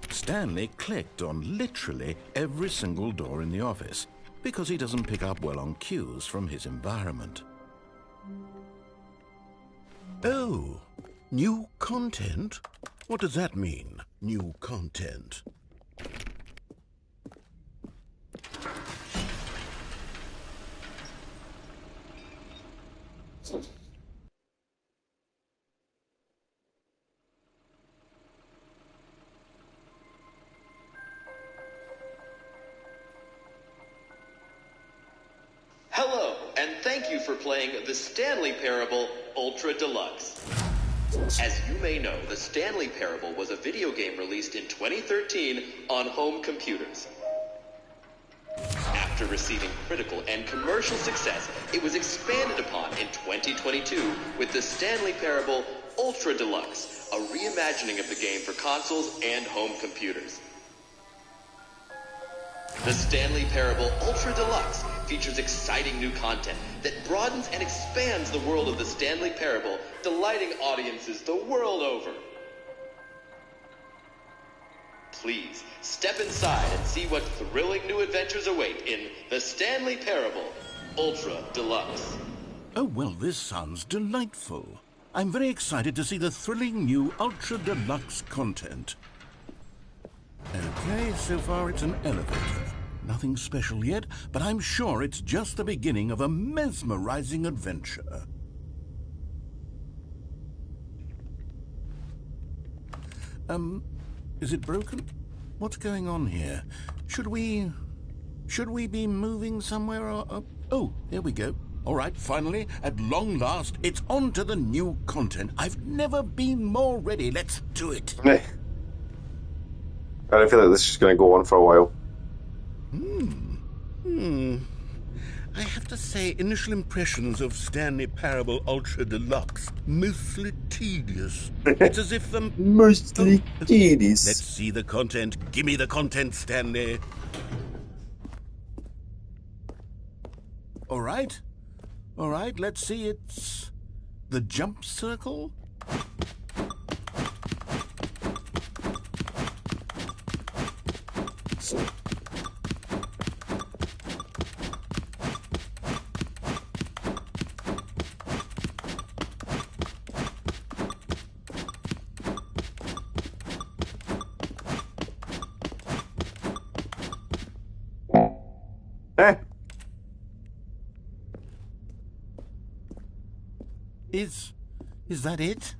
Stanley clicked on literally every single door in the office, because he doesn't pick up well on cues from his environment. Oh, new content? What does that mean, new content? Hello, and thank you for playing the Stanley Parable Ultra Deluxe. As you may know, the Stanley Parable was a video game released in 2013 on home computers. After receiving critical and commercial success, it was expanded upon in 2022 with the Stanley Parable Ultra Deluxe, a reimagining of the game for consoles and home computers. The Stanley Parable Ultra Deluxe features exciting new content that broadens and expands the world of the Stanley Parable, delighting audiences the world over. Please, step inside and see what thrilling new adventures await in the Stanley Parable Ultra Deluxe. Oh, well, this sounds delightful. I'm very excited to see the thrilling new Ultra Deluxe content. Okay, so far it's an elevator. Nothing special yet, but I'm sure it's just the beginning of a mesmerizing adventure. Is it broken? What's going on here? Should we be moving somewhere or... Oh, here we go. All right, finally, at long last, it's on to the new content. I've never been more ready. Let's do it. I don't feel like this is just going to go on for a while. I have to say, initial impressions of Stanley Parable Ultra Deluxe, mostly tedious. It's as if the... Mostly tedious. Let's see the content. Give me the content, Stanley. All right, let's see. It's the jump circle. Eh? Is that it?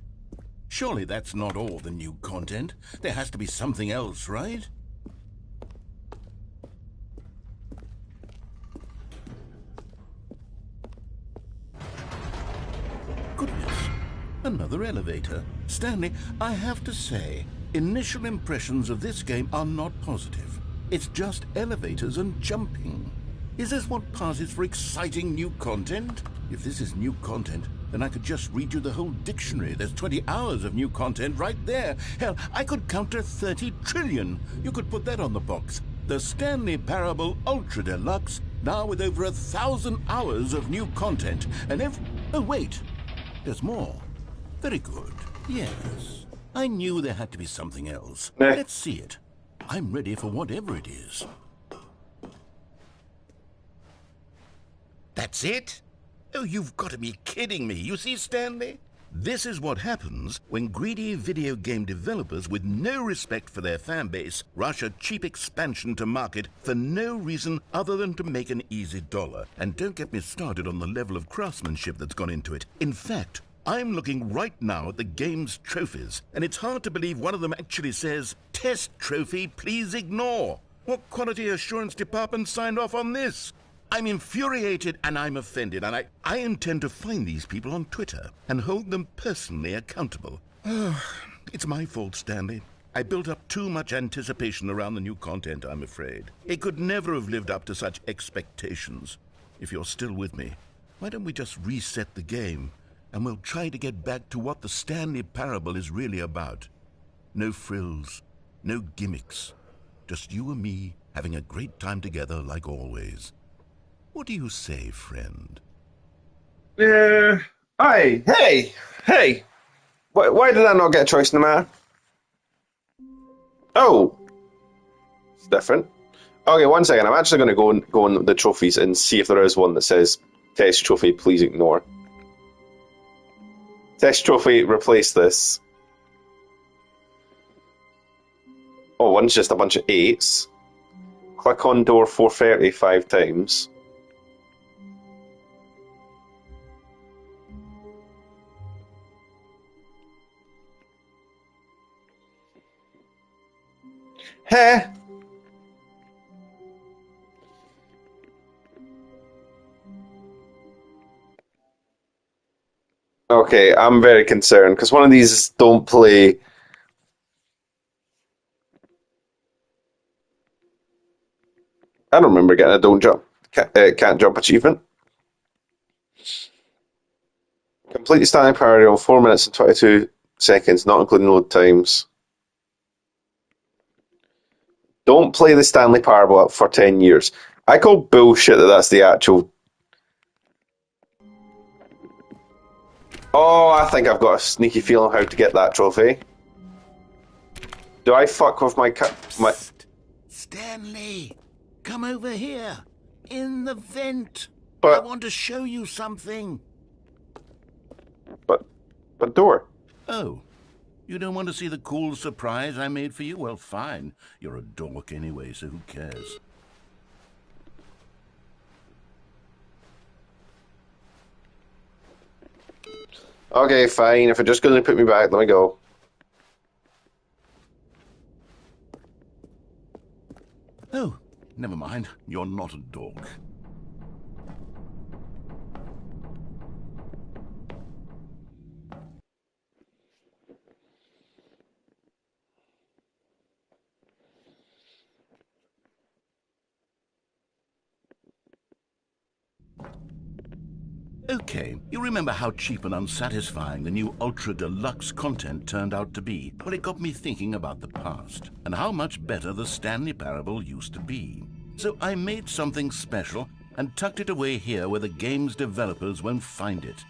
Surely that's not all the new content. There has to be something else, right? Goodness, another elevator. Stanley, I have to say, Initial impressions of this game are not positive. It's just elevators and jumping. Is this what passes for exciting new content? If this is new content, then I could just read you the whole dictionary. There's 20 hours of new content right there. Hell, I could count to 30 trillion. You could put that on the box. The Stanley Parable Ultra Deluxe, now with over 1,000 hours of new content. And oh, wait. There's more. Very good. Yes. I knew there had to be something else. Let's see it. I'm ready for whatever it is. That's it? Oh, you've got to be kidding me. You see, Stanley? This is what happens when greedy video game developers with no respect for their fan base rush a cheap expansion to market for no reason other than to make an easy dollar. And don't get me started on the level of craftsmanship that's gone into it. In fact, I'm looking right now at the game's trophies, and it's hard to believe one of them actually says, "Test trophy, please ignore." What quality assurance department signed off on this? I'm infuriated and I'm offended, and I intend to find these people on Twitter and hold them personally accountable. It's my fault, Stanley. I built up too much anticipation around the new content, I'm afraid. It could never have lived up to such expectations. If you're still with me, why don't we just reset the game, and we'll try to get back to what the Stanley Parable is really about. No frills, no gimmicks. Just you and me having a great time together like always. What do you say, friend? Hey! Why did I not get a choice in the matter? Oh! It's different. Okay, one second. I'm actually going to go on the trophies and see if there is one that says, "Test trophy, please ignore." Test trophy, replace this. Oh, one's just a bunch of 8s. Click on door 430 5 times. Heh! Okay, I'm very concerned because one of these don't play. I don't remember getting a don't jump, can't jump achievement. Complete the standing parallel 4 minutes and 22 seconds, not including load times. Don't play the Stanley Parable for 10 years. I call bullshit that that's the actual. Oh, I think I've got a sneaky feeling how to get that trophy. Do I fuck with my Stanley, come over here. In the vent. But I want to show you something. But door. Oh, you don't want to see the cool surprise I made for you? Well, fine. You're a dork anyway, so who cares? Okay, fine. If you're just going to put me back, let me go. Oh, never mind. You're not a dork. Okay, you remember how cheap and unsatisfying the new Ultra Deluxe content turned out to be? Well, it got me thinking about the past, and how much better the Stanley Parable used to be. So I made something special and tucked it away here where the game's developers won't find it.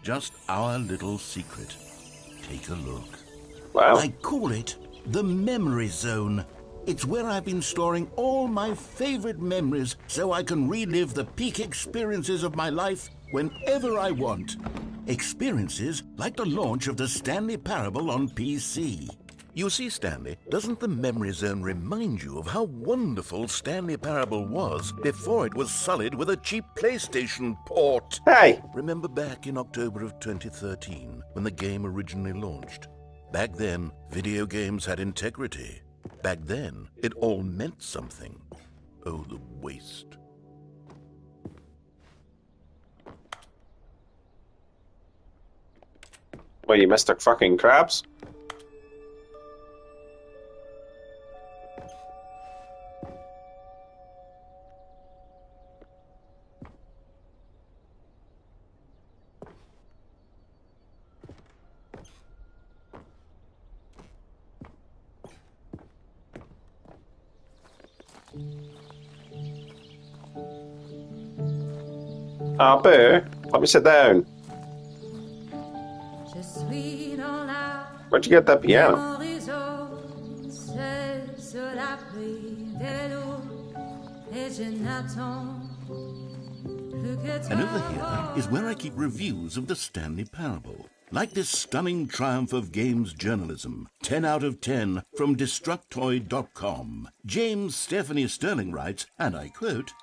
Just our little secret. Take a look. Wow. I call it the Memory Zone. It's where I've been storing all my favorite memories so I can relive the peak experiences of my life whenever I want. Experiences like the launch of the Stanley Parable on PC. You see, Stanley, doesn't the Memory Zone remind you of how wonderful Stanley Parable was before it was sullied with a cheap PlayStation port? Hey! Remember back in October of 2013 when the game originally launched? Back then, video games had integrity. Back then, it all meant something. Oh, the waste. Well, you Mr. fucking Krabs? Ah, Boo, let me sit down. Where'd you get that piano? And over here is where I keep reviews of the Stanley Parable. Like this stunning triumph of games journalism, 10 out of 10 from Destructoid.com. James Stephanie Sterling writes, and I quote,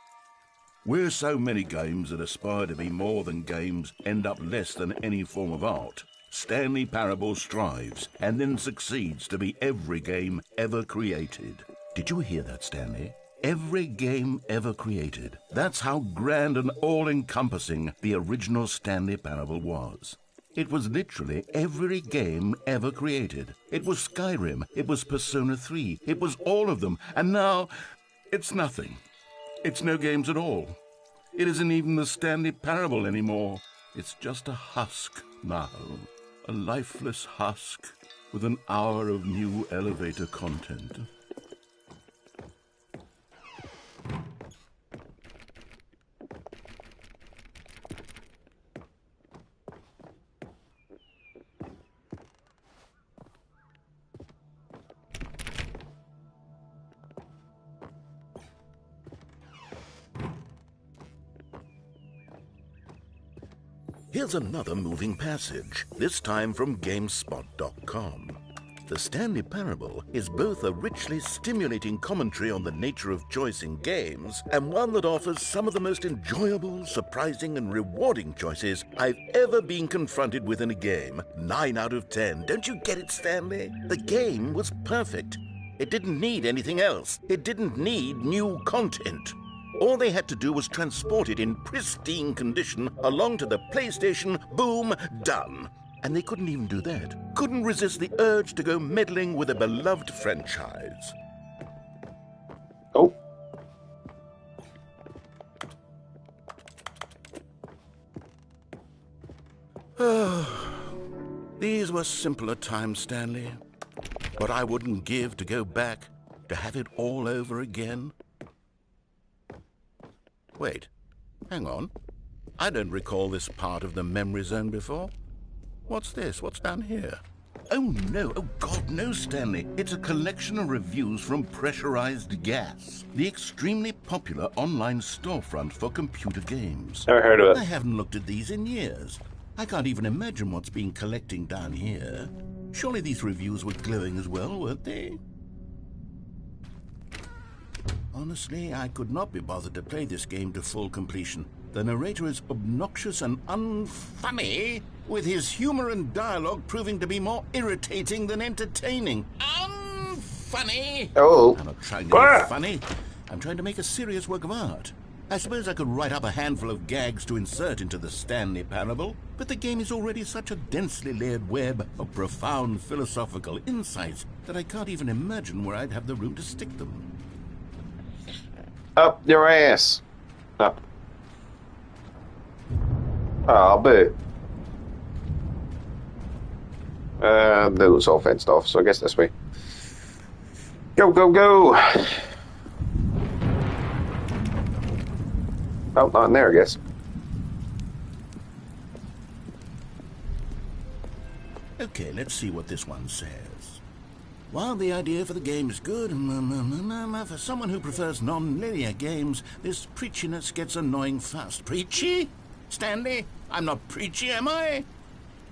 "Where so many games that aspire to be more than games end up less than any form of art, Stanley Parable strives and then succeeds to be every game ever created." Did you hear that, Stanley? Every game ever created. That's how grand and all-encompassing the original Stanley Parable was. It was literally every game ever created. It was Skyrim, it was Persona 3, it was all of them, and now it's nothing. It's no games at all. It isn't even the Stanley Parable anymore. It's just a husk now. A lifeless husk with an hour of new elevator content. Here's another moving passage, this time from GameSpot.com. The Stanley Parable is both a richly stimulating commentary on the nature of choice in games and one that offers some of the most enjoyable, surprising, and rewarding choices I've ever been confronted with in a game. 9 out of 10. Don't you get it, Stanley? The game was perfect. It didn't need anything else. It didn't need new content. All they had to do was transport it in pristine condition along to the PlayStation. Boom, done. And they couldn't even do that. Couldn't resist the urge to go meddling with a beloved franchise. Oh. These were simpler times, Stanley. But I wouldn't give to go back to have it all over again. Wait, hang on. I don't recall this part of the memory zone before. What's this? What's down here? Oh no, oh God, no, Stanley. It's a collection of reviews from Pressurized Gas, the extremely popular online storefront for computer games. Never heard of I it. haven't looked at these in years. I can't even imagine what's been collecting down here. Surely these reviews were glowing as well, weren't they? Honestly, I could not be bothered to play this game to full completion. The narrator is obnoxious and unfunny, with his humor and dialogue proving to be more irritating than entertaining. Unfunny! Oh. I'm not trying to be funny. I'm trying to make a serious work of art. I suppose I could write up a handful of gags to insert into the Stanley Parable, but the game is already such a densely layered web of profound philosophical insights that I can't even imagine where I'd have the room to stick them. Up your ass. Up. Ah, boo. No, it's all fenced off, so I guess this way. Go, go, go! Oh, not in there, I guess. Okay, let's see what this one says. While the idea for the game is good, for someone who prefers non-linear games, this preachiness gets annoying fast. Preachy? Stanley, I'm not preachy, am I?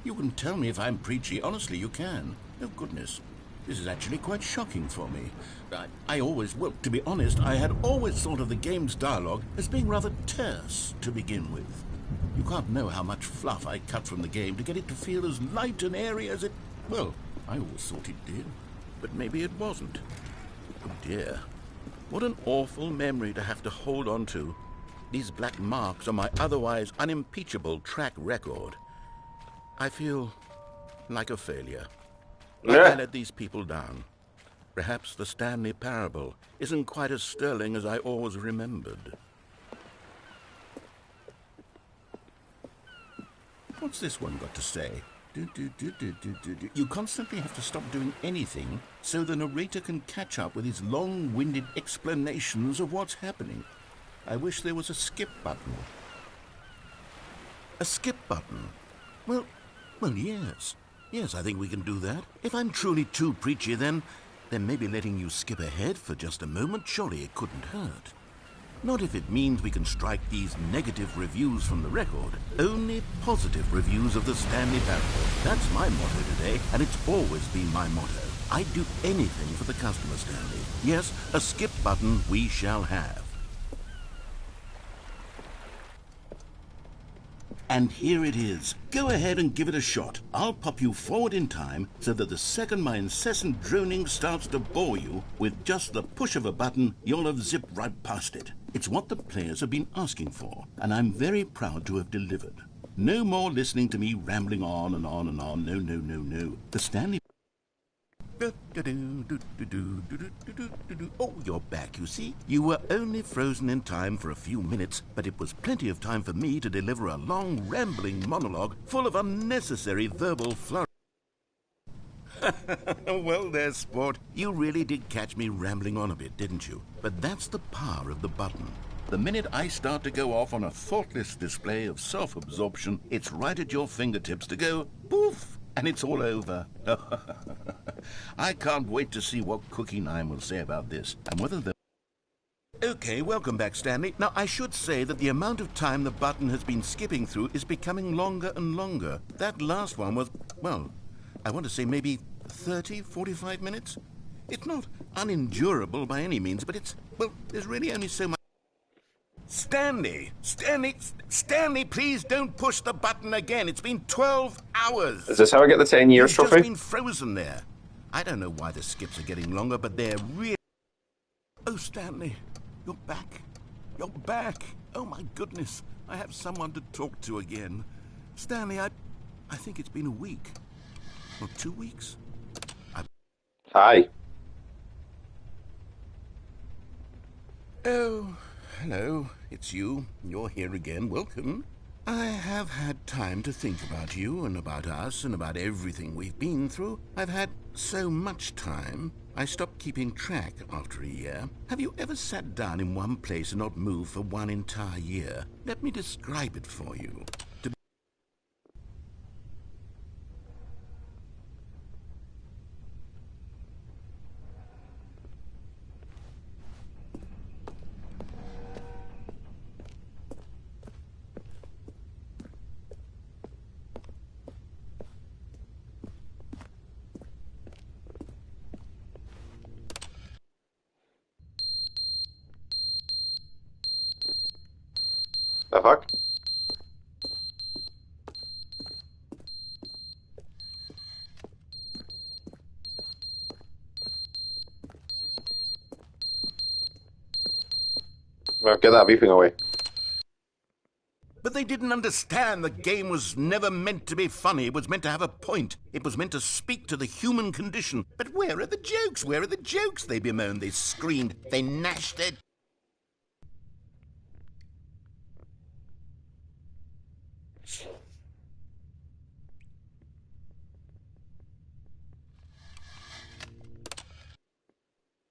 You can tell me if I'm preachy. Honestly, you can. Oh, goodness. This is actually quite shocking for me. Well, to be honest, I had always thought of the game's dialogue as being rather terse to begin with. You can't know how much fluff I cut from the game to get it to feel as light and airy as it... Well, I always thought it did. But maybe it wasn't. Oh dear. What an awful memory to have to hold on to. These black marks on my otherwise unimpeachable track record. I feel like a failure. Like I let these people down. Perhaps the Stanley Parable isn't quite as sterling as I always remembered. What's this one got to say? You constantly have to stop doing anything so the narrator can catch up with his long-winded explanations of what's happening. I wish there was a skip button. A skip button? Well, yes. Yes, I think we can do that. If I'm truly too preachy, then maybe letting you skip ahead for just a moment, surely it couldn't hurt. Not if it means we can strike these negative reviews from the record. Only positive reviews of the Stanley Parable. That's my motto today, and it's always been my motto. I'd do anything for the customer, Stanley. Yes, a skip button we shall have. And here it is. Go ahead and give it a shot. I'll pop you forward in time so that the second my incessant droning starts to bore you, with just the push of a button, you'll have zipped right past it. It's what the players have been asking for, and I'm very proud to have delivered. No more listening to me rambling on and on and on. No. The Stanley... Oh, you're back, you see. You were only frozen in time for a few minutes, but it was plenty of time for me to deliver a long, rambling monologue full of unnecessary verbal flurry. Well there, sport. You really did catch me rambling on a bit, didn't you? But that's the power of the button. The minute I start to go off on a thoughtless display of self-absorption, it's right at your fingertips to go poof, and it's all over. I can't wait to see what Cookie 9 will say about this, and whether the... Okay, welcome back, Stanley. Now, I should say that the amount of time the button has been skipping through is becoming longer and longer. That last one was, well, I want to say maybe 30, 45 minutes? It's not unendurable by any means, but it's, well, there's really only so much... Stanley, please don't push the button again. It's been 12 hours. Is this how I get the 10 years You've trophy? just been frozen there. I don't know why the skips are getting longer, but they're really... Oh, Stanley, you're back. You're back. Oh, my goodness. I have someone to talk to again. Stanley, I think it's been a week. Or 2 weeks. Hi. Oh, hello. It's you. You're here again. Welcome. I have had time to think about you and about us and about everything we've been through. I've had so much time, I stopped keeping track after a year. Have you ever sat down in one place and not moved for one entire year? Let me describe it for you. The fuck? Well, get that beeping away. But they didn't understand the game was never meant to be funny. It was meant to have a point. It was meant to speak to the human condition. But where are the jokes? Where are the jokes? They bemoaned, they screamed, they gnashed their...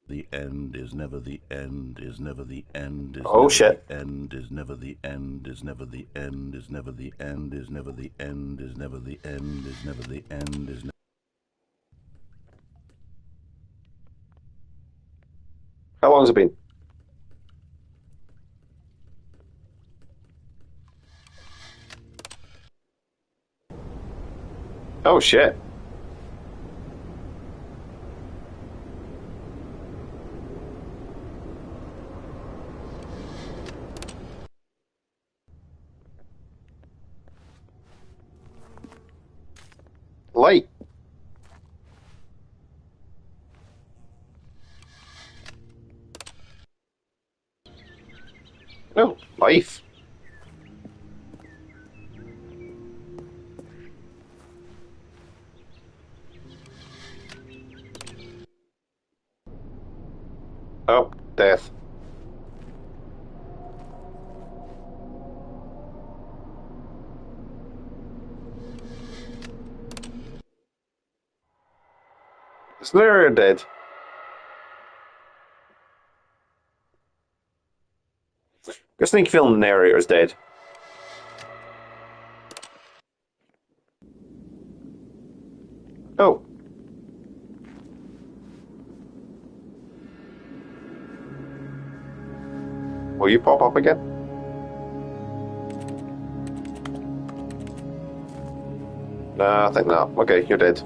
The end is never the end, is never the end, is Oh, never shit. the end, is never the end, is never the end, is never the end, is never the end, is never the end, is never the end, is never... How long has it been? Oh, shit. Light. No, life. Oh, death. Is the narrator dead? I sneaky feeling the narrator is dead. Oh. Will you pop up again? Nah, I think not. Okay, you're dead.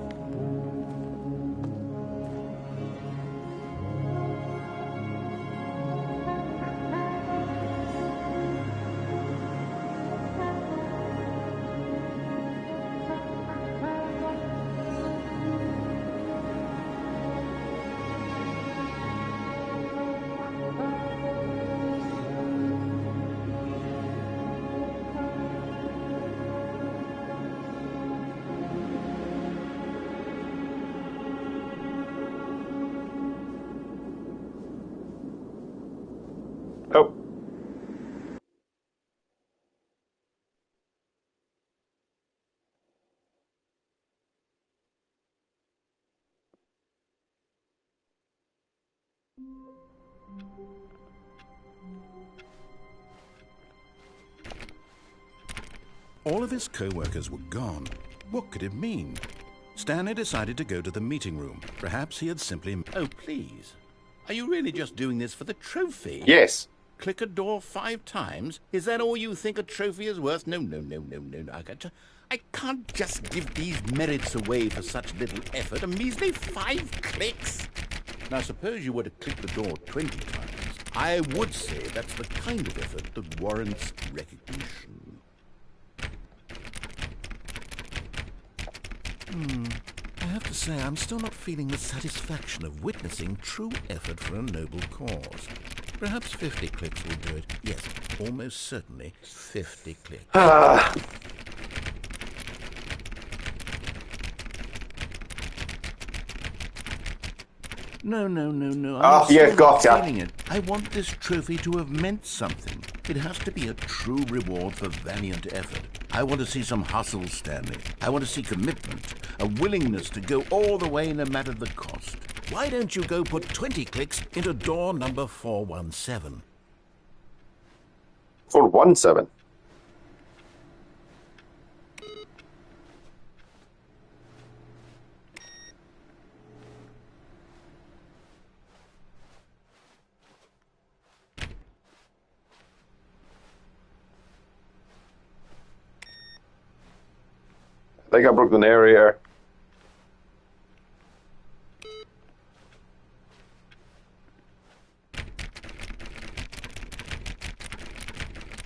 Oh. All of his co-workers were gone. What could it mean? Stanley decided to go to the meeting room. Perhaps he had simply... Oh, please. Are you really just doing this for the trophy? Yes. Click a door 5 times? Is that all you think a trophy is worth? No. I can't just give these merits away for such little effort. A measly 5 clicks. Now, suppose you were to click the door 20 times. I would say that's the kind of effort that warrants recognition. I have to say, I'm still not feeling the satisfaction of witnessing true effort for a noble cause. Perhaps 50 clicks will do it. Yes, almost certainly 50 clicks. Ah. No. Oh, I'm yeah, still not gotcha. feeling it. I want this trophy to have meant something. It has to be a true reward for valiant effort. I want to see some hustle, Stanley. I want to see commitment, a willingness to go all the way no matter the cost. Why don't you go put 20 clicks into door number 417? 417. I think I broke the narrator.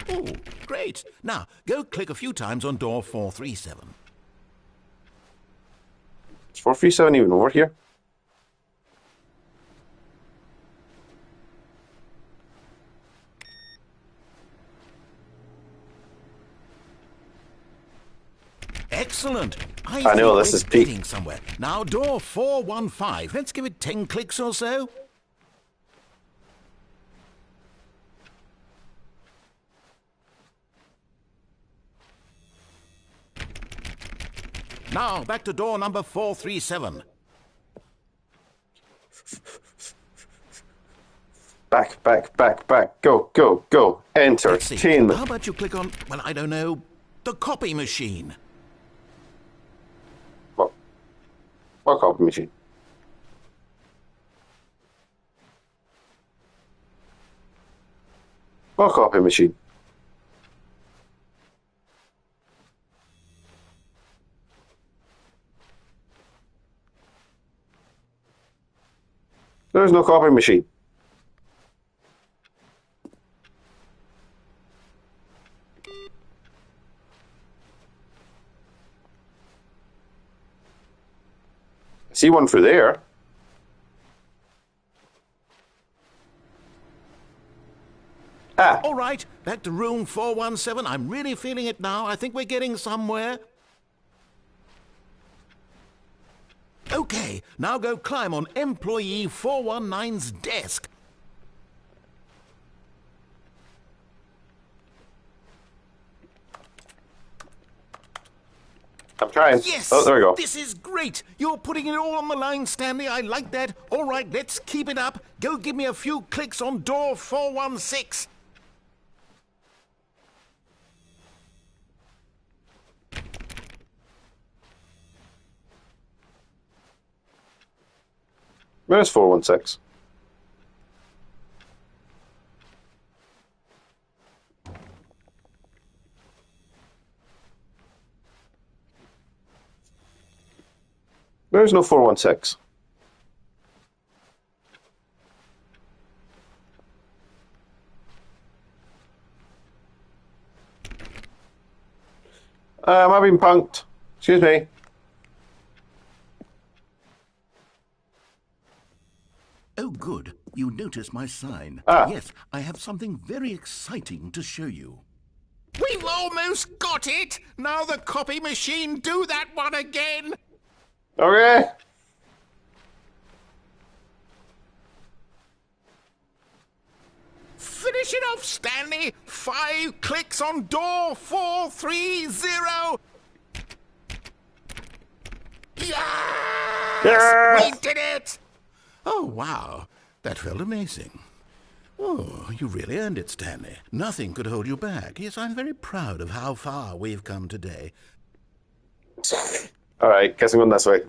Oh, great. Now, go click a few times on door 437. Is 437 even over here? Excellent. I know, think this we're is peak. getting somewhere. Now, door 415. Let's give it 10 clicks or so. Now, back to door number 437. Back. Go. Let's see. Entertainment. How about you click on, well, I don't know, the copy machine? What copy machine? What copy machine? There's no copy machine. I see one through there. Ah, All right, back to room 417. I'm really feeling it now. I think we're getting somewhere. Okay, now go climb on employee 419's desk. I'm trying. Yes! Oh, there we go. This is great! You're putting it all on the line, Stanley. I like that. All right, let's keep it up. Go give me a few clicks on door 416. Where's 416? There's no 416. Am I being punked? Excuse me. Oh, good. You noticed my sign. Ah. Yes, I have something very exciting to show you. We've almost got it! Now the copy machine, do that one again! Okay. Finish it off, Stanley! 5 clicks on door 430! Yes! Yes! We did it! Oh, wow. That felt amazing. Oh, you really earned it, Stanley. Nothing could hold you back. Yes, I'm very proud of how far we've come today. Alright, guess I'm going this way.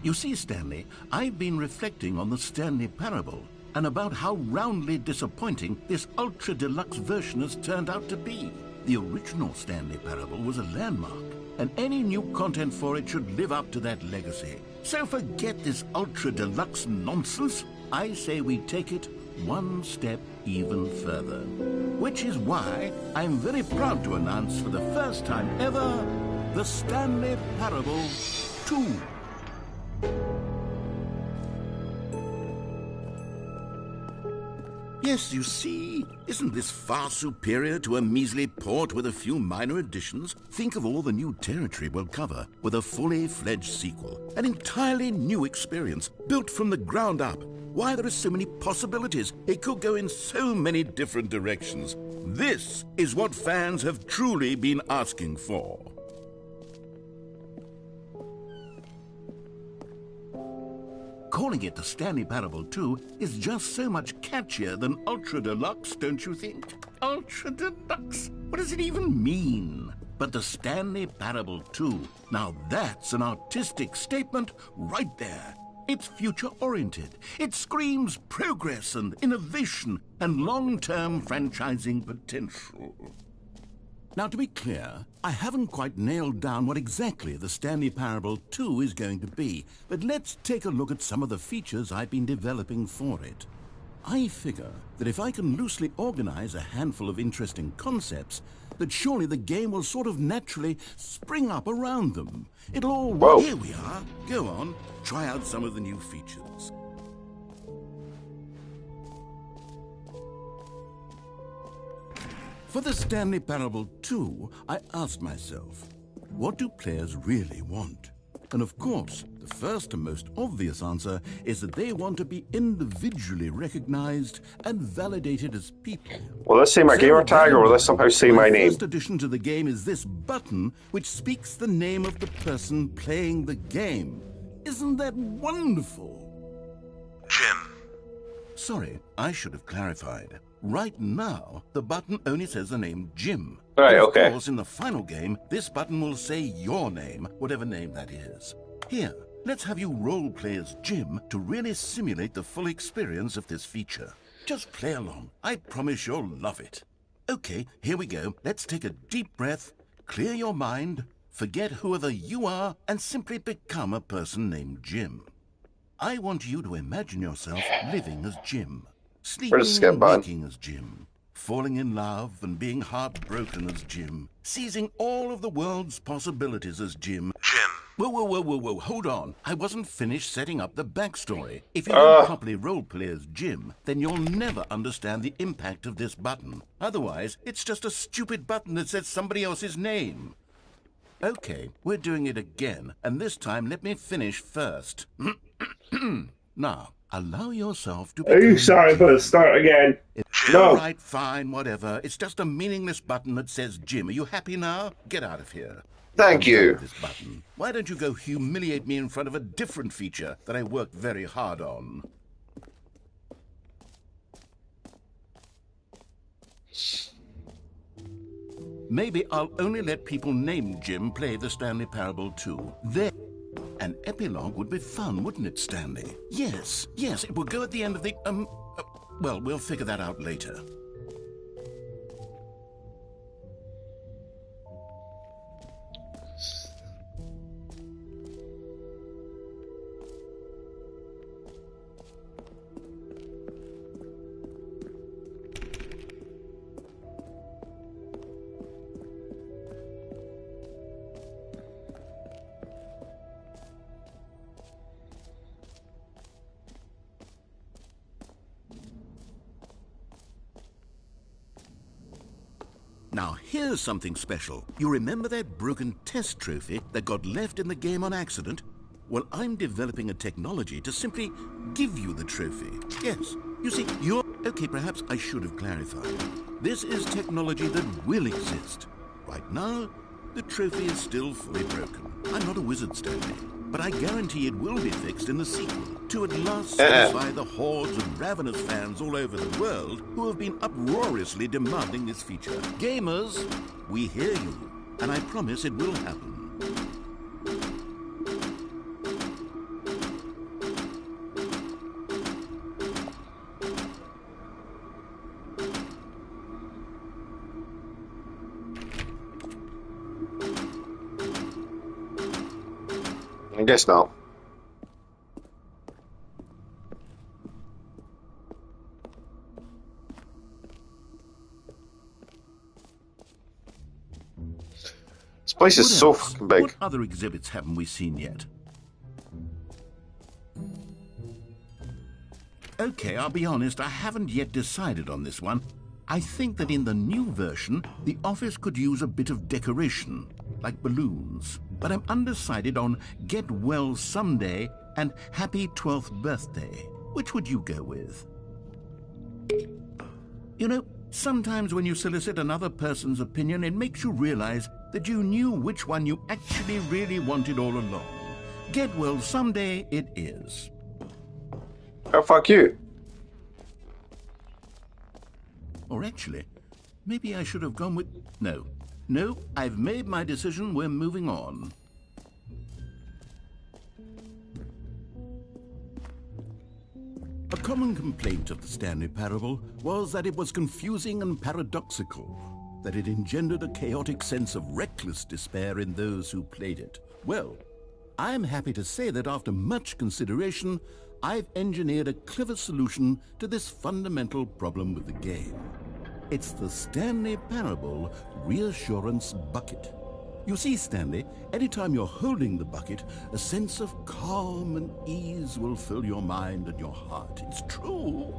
You see, Stanley, I've been reflecting on the Stanley Parable and about how roundly disappointing this ultra deluxe version has turned out to be. The original Stanley Parable was a landmark, and any new content for it should live up to that legacy. So forget this ultra deluxe nonsense. I say we take it one step even further. Which is why I'm very proud to announce for the first time ever, the Stanley Parable 2. Yes, you see, isn't this far superior to a measly port with a few minor additions? Think of all the new territory we'll cover with a fully fledged sequel. An entirely new experience, built from the ground up. Why, there are so many possibilities. It could go in so many different directions. This is what fans have truly been asking for. Calling it the Stanley Parable 2 is just so much catchier than Ultra Deluxe, don't you think? Ultra Deluxe? What does it even mean? But the Stanley Parable 2, now that's an artistic statement right there. It's future-oriented. It screams progress and innovation and long-term franchising potential. Now, to be clear, I haven't quite nailed down what exactly the Stanley Parable 2 is going to be, but let's take a look at some of the features I've been developing for it. I figure that if I can loosely organize a handful of interesting concepts, that surely the game will sort of naturally spring up around them. It'll all... Whoa. Here we are. Go on, try out some of the new features. For the Stanley Parable 2, I asked myself, what do players really want? And of course, the first and most obvious answer is that they want to be individually recognized and validated as people. Will this say my gamer tag, or will this somehow say my name? The first addition to the game is this button, which speaks the name of the person playing the game. Isn't that wonderful? Jim. Sorry, I should have clarified. Right now, the button only says the name Jim. Right, Of okay. course, in the final game, this button will say your name, whatever name that is. Here, let's have you role-play as Jim to really simulate the full experience of this feature. Just play along. I promise you'll love it. Okay, here we go. Let's take a deep breath, clear your mind, forget whoever you are, and simply become a person named Jim. I want you to imagine yourself living as Jim. Where's the skip Sleeping and button? waking as Jim. falling in love and being heartbroken as Jim, seizing all of the world's possibilities as Jim. Jim. Whoa, hold on. I wasn't finished setting up the backstory. If you don't properly roleplay as Jim, then you'll never understand the impact of this button. Otherwise, it's just a stupid button that says somebody else's name. Okay, we're doing it again, and this time let me finish first. Now, allow yourself to be. Are you sorry for the start again? No. All right, fine, whatever. It's just a meaningless button that says Jim. Are you happy now? Get out of here. Thank you. This button. Why don't you go humiliate me in front of a different feature that I worked very hard on? Maybe I'll only let people named Jim play the Stanley Parable 2. Then an epilogue would be fun, wouldn't it, Stanley? Yes, it will go at the end of the, well, we'll figure that out later. Now, here's something special. You remember that broken test trophy that got left in the game on accident? Well, I'm developing a technology to simply give you the trophy. Yes, you see, you're... Okay, perhaps I should have clarified. This is technology that will exist. Right now, the trophy is still fully broken. I'm not a wizard, Stanley, but I guarantee it will be fixed in the sequel to at last satisfy the hordes of ravenous fans all over the world who have been uproariously demanding this feature. Gamers, we hear you, and I promise it will happen. I guess not. This place is so fucking big. What other exhibits haven't we seen yet? Okay, I'll be honest, I haven't yet decided on this one. I think that in the new version, the office could use a bit of decoration, like balloons. But I'm undecided on Get Well Someday and Happy 12th Birthday. Which would you go with? You know, sometimes when you solicit another person's opinion, it makes you realize that you knew which one you actually really wanted all along. Get Well Someday it is. Oh, fuck you. Or actually, maybe I should have gone with... No, I've made my decision. We're moving on. A common complaint of the Stanley Parable was that it was confusing and paradoxical, that it engendered a chaotic sense of reckless despair in those who played it. Well, I'm happy to say that after much consideration, I've engineered a clever solution to this fundamental problem with the game. It's the Stanley Parable Reassurance Bucket. You see, Stanley, anytime you're holding the bucket, a sense of calm and ease will fill your mind and your heart. It's true.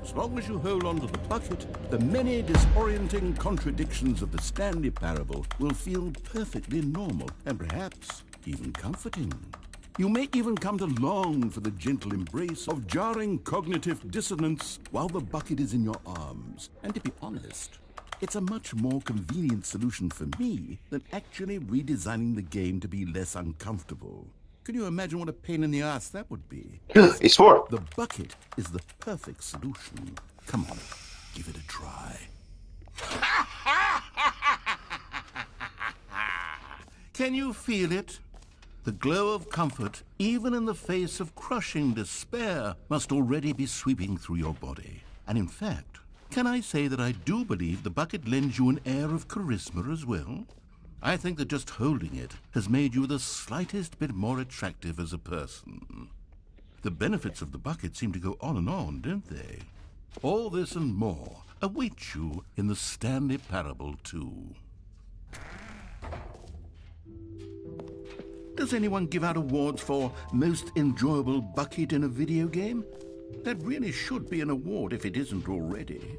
As long as you hold on to the bucket, the many disorienting contradictions of the Stanley Parable will feel perfectly normal and perhaps even comforting. You may even come to long for the gentle embrace of jarring cognitive dissonance while the bucket is in your arms. And to be honest, it's a much more convenient solution for me than actually redesigning the game to be less uncomfortable. Can you imagine what a pain in the ass that would be? He swore. The bucket is the perfect solution. Come on, give it a try. Can you feel it? The glow of comfort, even in the face of crushing despair, must already be sweeping through your body. And in fact, can I say that I do believe the bucket lends you an air of charisma as well? I think that just holding it has made you the slightest bit more attractive as a person. The benefits of the bucket seem to go on and on, don't they? All this and more await you in the Stanley Parable 2. Does anyone give out awards for most enjoyable bucket in a video game? That really should be an award if it isn't already.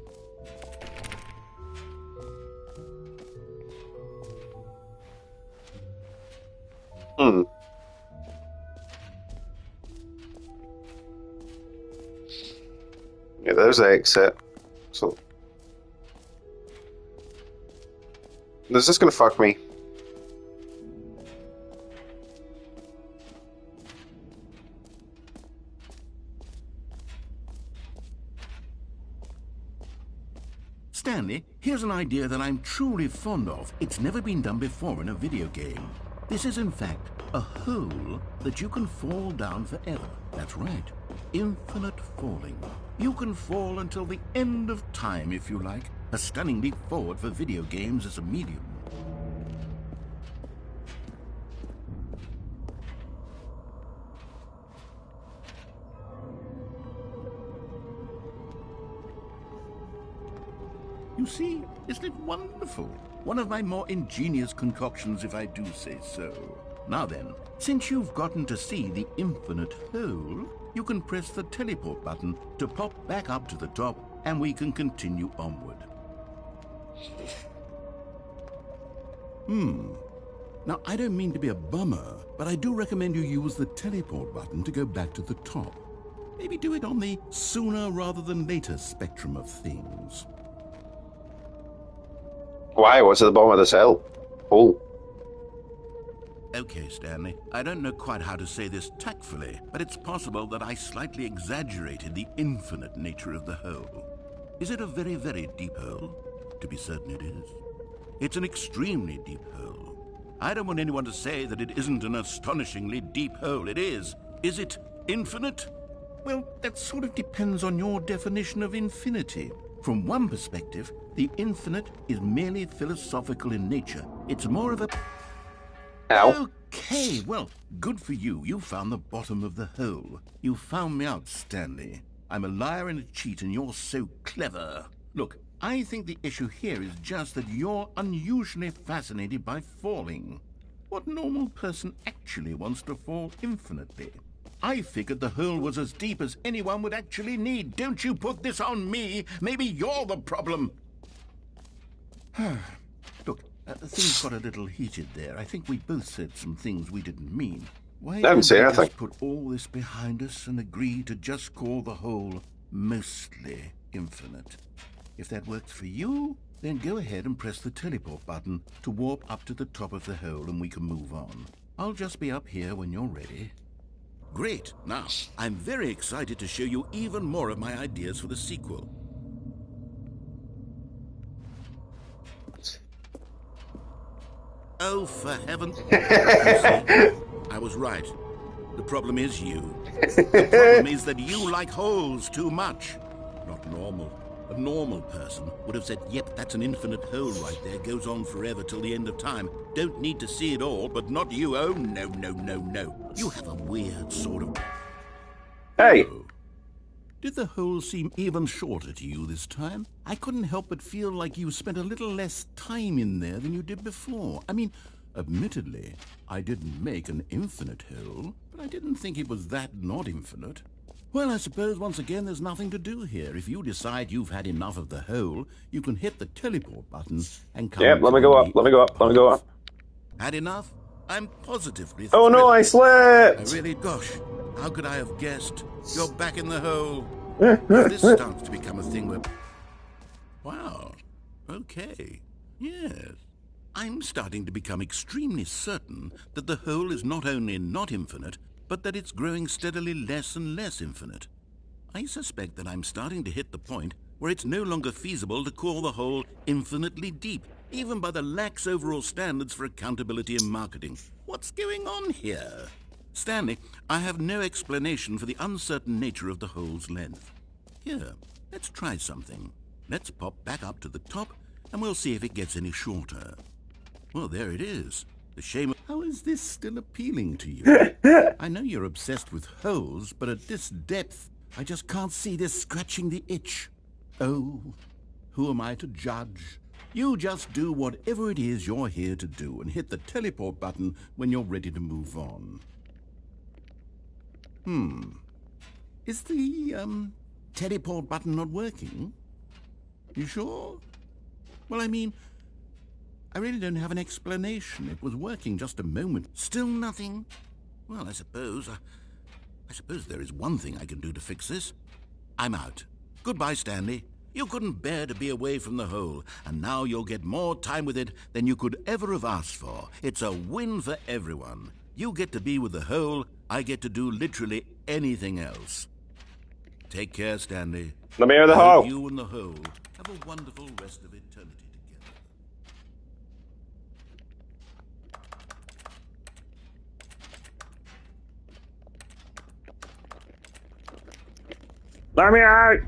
Yeah, there's the exit. So, is this gonna fuck me? Stanley, here's an idea that I'm truly fond of. It's never been done before in a video game. This is, in fact, a hole that you can fall down forever. That's right. Infinite falling. You can fall until the end of time, if you like. A stunning leap forward for video games as a medium. You see, isn't it wonderful? One of my more ingenious concoctions, if I do say so. Now then, since you've gotten to see the infinite hole, you can press the teleport button to pop back up to the top, and we can continue onward. Now, I don't mean to be a bummer, but I do recommend you use the teleport button to go back to the top. Maybe do it on the sooner rather than later spectrum of things. Why? What's at the bottom of this hole? Okay, Stanley, I don't know quite how to say this tactfully, but it's possible that I slightly exaggerated the infinite nature of the hole. Is it a very, very deep hole? To be certain it is. It's an extremely deep hole. I don't want anyone to say that it isn't an astonishingly deep hole. It is. Is it infinite? Well, that sort of depends on your definition of infinity. From one perspective, the infinite is merely philosophical in nature. It's more of a... Ow. Okay, well, good for you. You found the bottom of the hole. You found me out, Stanley. I'm a liar and a cheat, and you're so clever. Look, I think the issue here is just that you're unusually fascinated by falling. What normal person actually wants to fall infinitely? I figured the hole was as deep as anyone would actually need. Don't you put this on me. Maybe you're the problem. Look, things got a little heated there. I think we both said some things we didn't mean. Why I haven't don't said we anything. just put all this behind us and agree to just call the hole mostly infinite? If that works for you, then go ahead and press the teleport button to warp up to the top of the hole and we can move on. I'll just be up here when you're ready. Great. Now, I'm very excited to show you even more of my ideas for the sequel. Oh, for heaven's sake. I was right. The problem is you. The problem is that you like holes too much. Not normal. A normal person would have said, yep, that's an infinite hole right there. Goes on forever till the end of time. Don't need to see it all, but not you. Oh, no, no, no, no. You have a weird sort of... Hey. Oh. Did the hole seem even shorter to you this time? I couldn't help but feel like you spent a little less time in there than you did before. I mean, admittedly, I didn't make an infinite hole, but I didn't think it was that not infinite. Well, I suppose once again there's nothing to do here. If you decide you've had enough of the hole, you can hit the teleport button and come... Yep, let me go up, let me go up, let me go up. Had enough? I'm positively Oh no, I thrilled. slipped! Really, gosh, how could I have guessed? You're back in the hole. If this starts to become a thing where... Wow, okay, yes. I'm starting to become extremely certain that the hole is not only not infinite, but that it's growing steadily less and less infinite. I suspect that I'm starting to hit the point where it's no longer feasible to call the hole infinitely deep, even by the lax overall standards for accountability and marketing. What's going on here? Stanley, I have no explanation for the uncertain nature of the hole's length. Here, let's try something. Let's pop back up to the top, and we'll see if it gets any shorter. Well, there it is. The shame of... How is this still appealing to you? I know you're obsessed with holes, but at this depth, I just can't see this scratching the itch. Oh, Who am I to judge? You just do whatever it is you're here to do and hit the teleport button when you're ready to move on. Is the, teleport button not working? You sure? Well, I mean, I really don't have an explanation. It was working just a moment. Still nothing? Well, I suppose there is one thing I can do to fix this. I'm out. Goodbye, Stanley. You couldn't bear to be away from the hole, and now you'll get more time with it than you could ever have asked for. It's a win for everyone. You get to be with the hole, I get to do literally anything else. Take care, Stanley. Let me out of the I hope hole. you and the hole have a wonderful rest of eternity together. Let me out.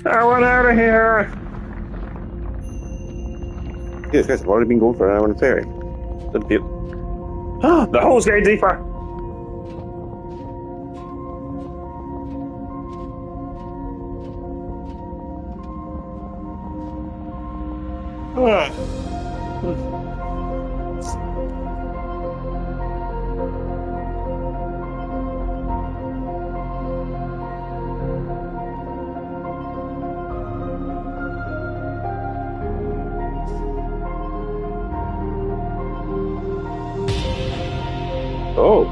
I want out of here. Jesus Christ, I've already been going for an hour and 30. Didn't feel. The hole's getting deeper. Oh.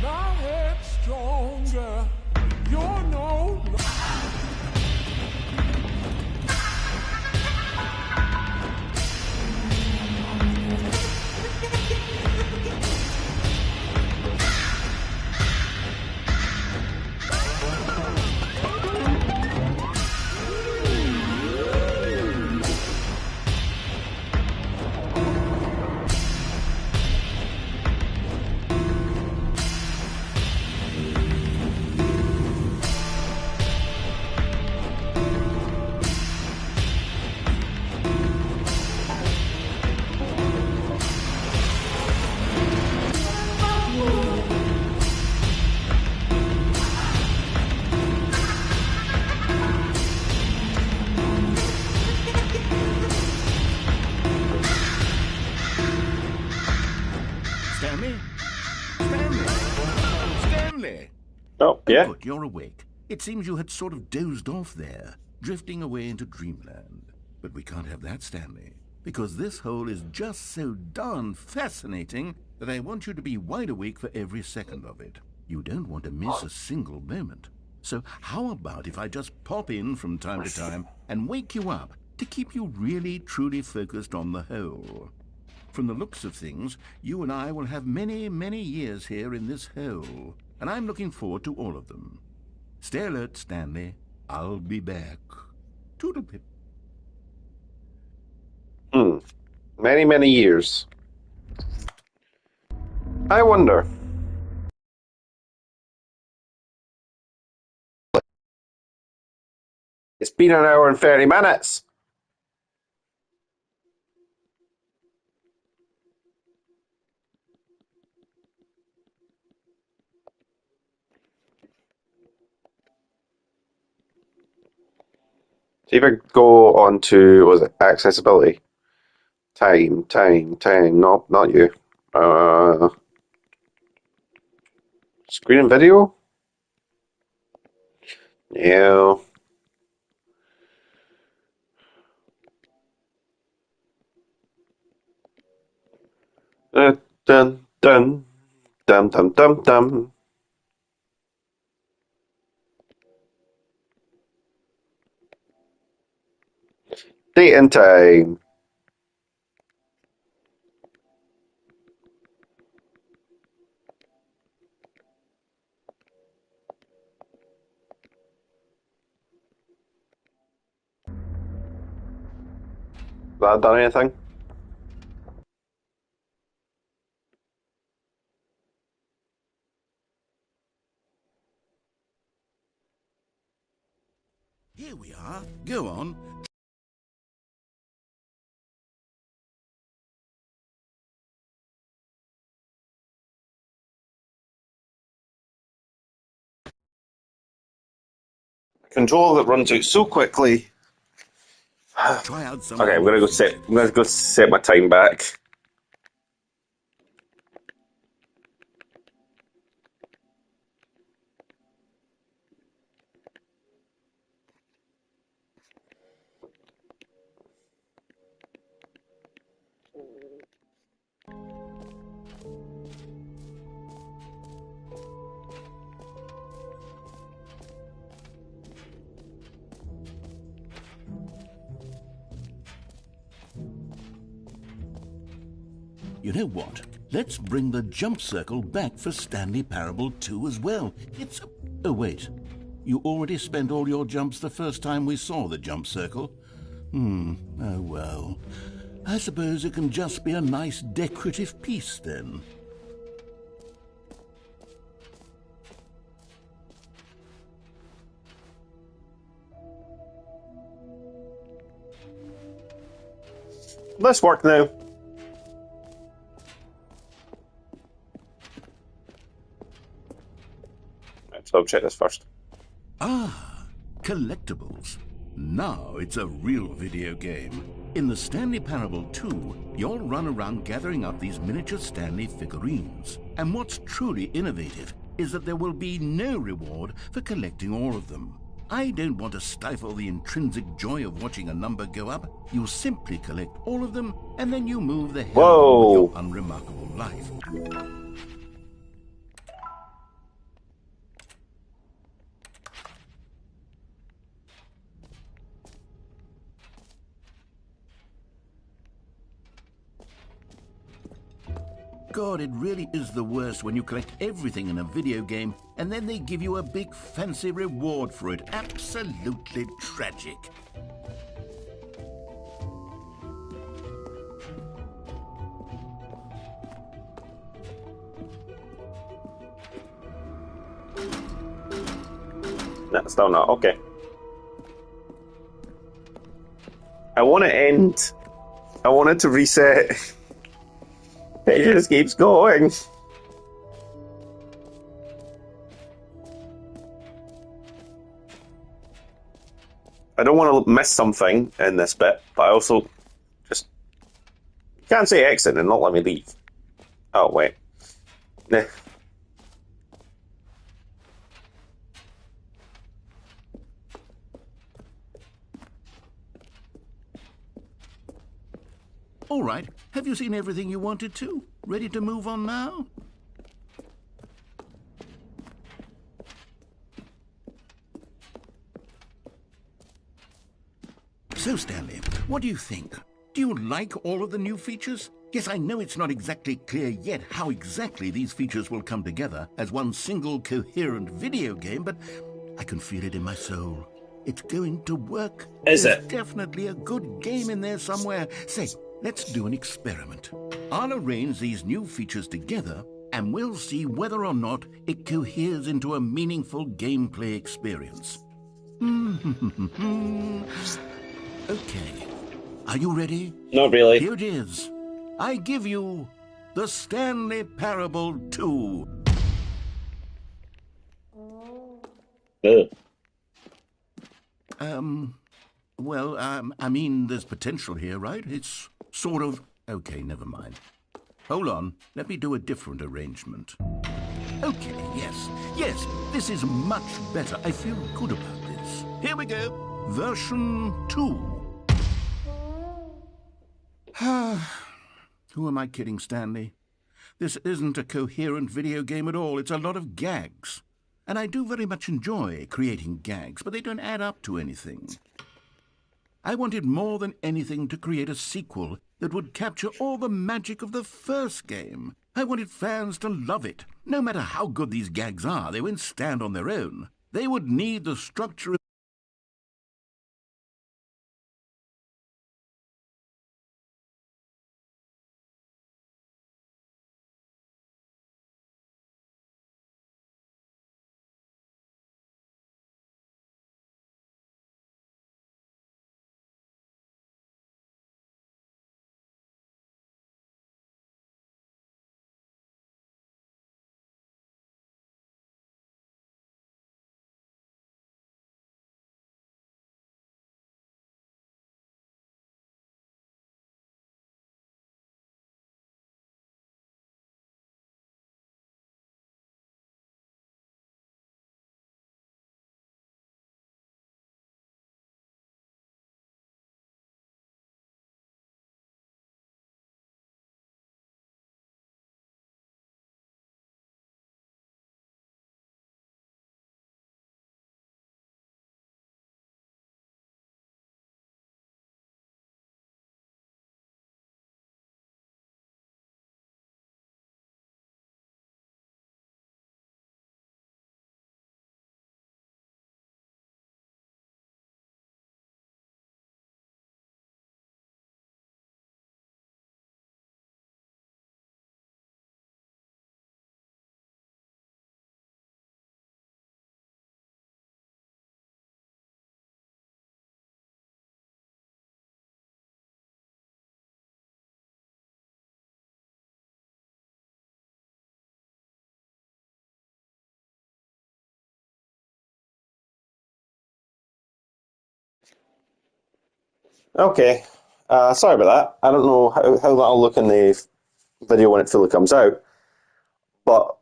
My head's stronger. You're no. Stanley? Stanley? Stanley! Oh, yeah. Good, you're awake. It seems you had sort of dozed off there, drifting away into dreamland. But we can't have that, Stanley, because this hole is just so darn fascinating that I want you to be wide awake for every second of it. You don't want to miss a single moment. So how about if I just pop in from time to time and wake you up to keep you really, truly focused on the hole? From the looks of things, you and I will have many, many years here in this hole, and I'm looking forward to all of them. Stay alert, Stanley. I'll be back. Toodlepip. Many, many years. I wonder. It's been an hour and 30 minutes. See if I go on to, was it accessibility? Time. No, not you. Screen and video? No. Dun, dun, dum, dum, dum, dum. Date and time. That done anything? Here we are. Go on. Controller that runs out so quickly. Try out some Okay, of I'm your gonna go features. set. I'm gonna go set my time back. You know what? Let's bring the jump circle back for Stanley Parable 2 as well. It's... Oh, wait. You already spent all your jumps the first time we saw the jump circle? Oh well. I suppose it can just be a nice decorative piece then. Let's work now. Right, so I'll check this first. Ah, collectibles. Now it's a real video game. In the Stanley Parable 2, you'll run around gathering up these miniature Stanley figurines. And what's truly innovative is that there will be no reward for collecting all of them. I don't want to stifle the intrinsic joy of watching a number go up. You simply collect all of them, and then you move the hell on with your unremarkable life. God, it really is the worst when you collect everything in a video game and then they give you a big fancy reward for it. Absolutely tragic. No, still not. Okay. I want to end. I wanted to reset. It just keeps going. I don't want to miss something in this bit, but I also just can't say exit and not let me leave. Oh, wait. Nah. All right, have you seen everything you wanted to? Ready to move on now? So, Stanley, what do you think? Do you like all of the new features? Yes, I know it's not exactly clear yet how exactly these features will come together as one single coherent video game, but I can feel it in my soul. It's going to work. Is There's it? definitely a good game in there somewhere. Say, let's do an experiment. I'll arrange these new features together, and we'll see whether or not it coheres into a meaningful gameplay experience. Okay. Are you ready? Not really. Here it is. I give you the Stanley Parable 2. Ugh. I mean, there's potential here, right? It's sort of... Okay, never mind. Hold on. Let me do a different arrangement. Okay, yes, this is much better. I feel good about this. Here we go. Version 2. Who am I kidding, Stanley? This isn't a coherent video game at all. It's a lot of gags. And I do very much enjoy creating gags, but they don't add up to anything. I wanted more than anything to create a sequel that would capture all the magic of the first game. I wanted fans to love it. No matter how good these gags are, they won't stand on their own. They would need the structure. Okay. Sorry about that. I don't know how that'll look in the video when it fully comes out, but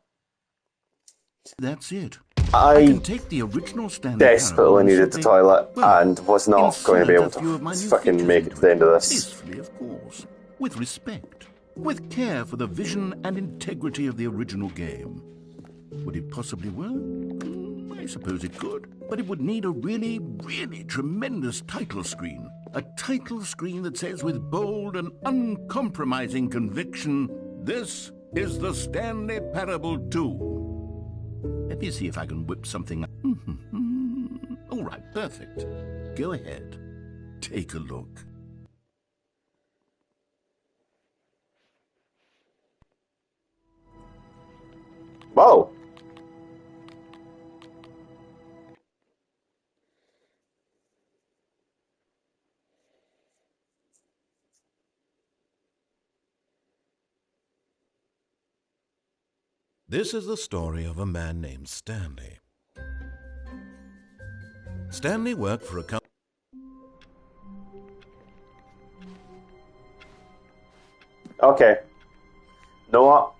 That's it. I can I take the original Stanley Parable desperately and needed the simply, toilet well, and was not going to be able insert a few of my to new fucking features make it into to the end of this. Tastefully, of course, with respect, with care for the vision and integrity of the original game. Would it possibly work? I suppose it could, but it would need a really, really tremendous title screen. A title screen that says with bold and uncompromising conviction, "This is the Stanley Parable 2." Let me see if I can whip something up. All right, perfect. Go ahead. Take a look. Whoa. This is the story of a man named Stanley. Stanley worked for a company. Okay. Know what?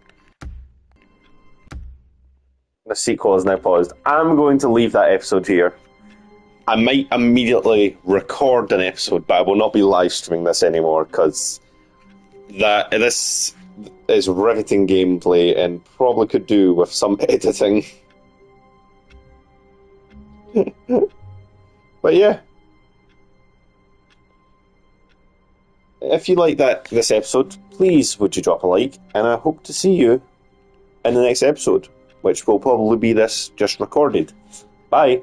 The sequel is now paused. I'm going to leave that episode here. I might immediately record an episode, but I will not be live streaming this anymore because this is riveting gameplay and probably could do with some editing. But yeah. If you like this episode, please would you drop a like, and I hope to see you in the next episode, which will probably be this just recorded. Bye.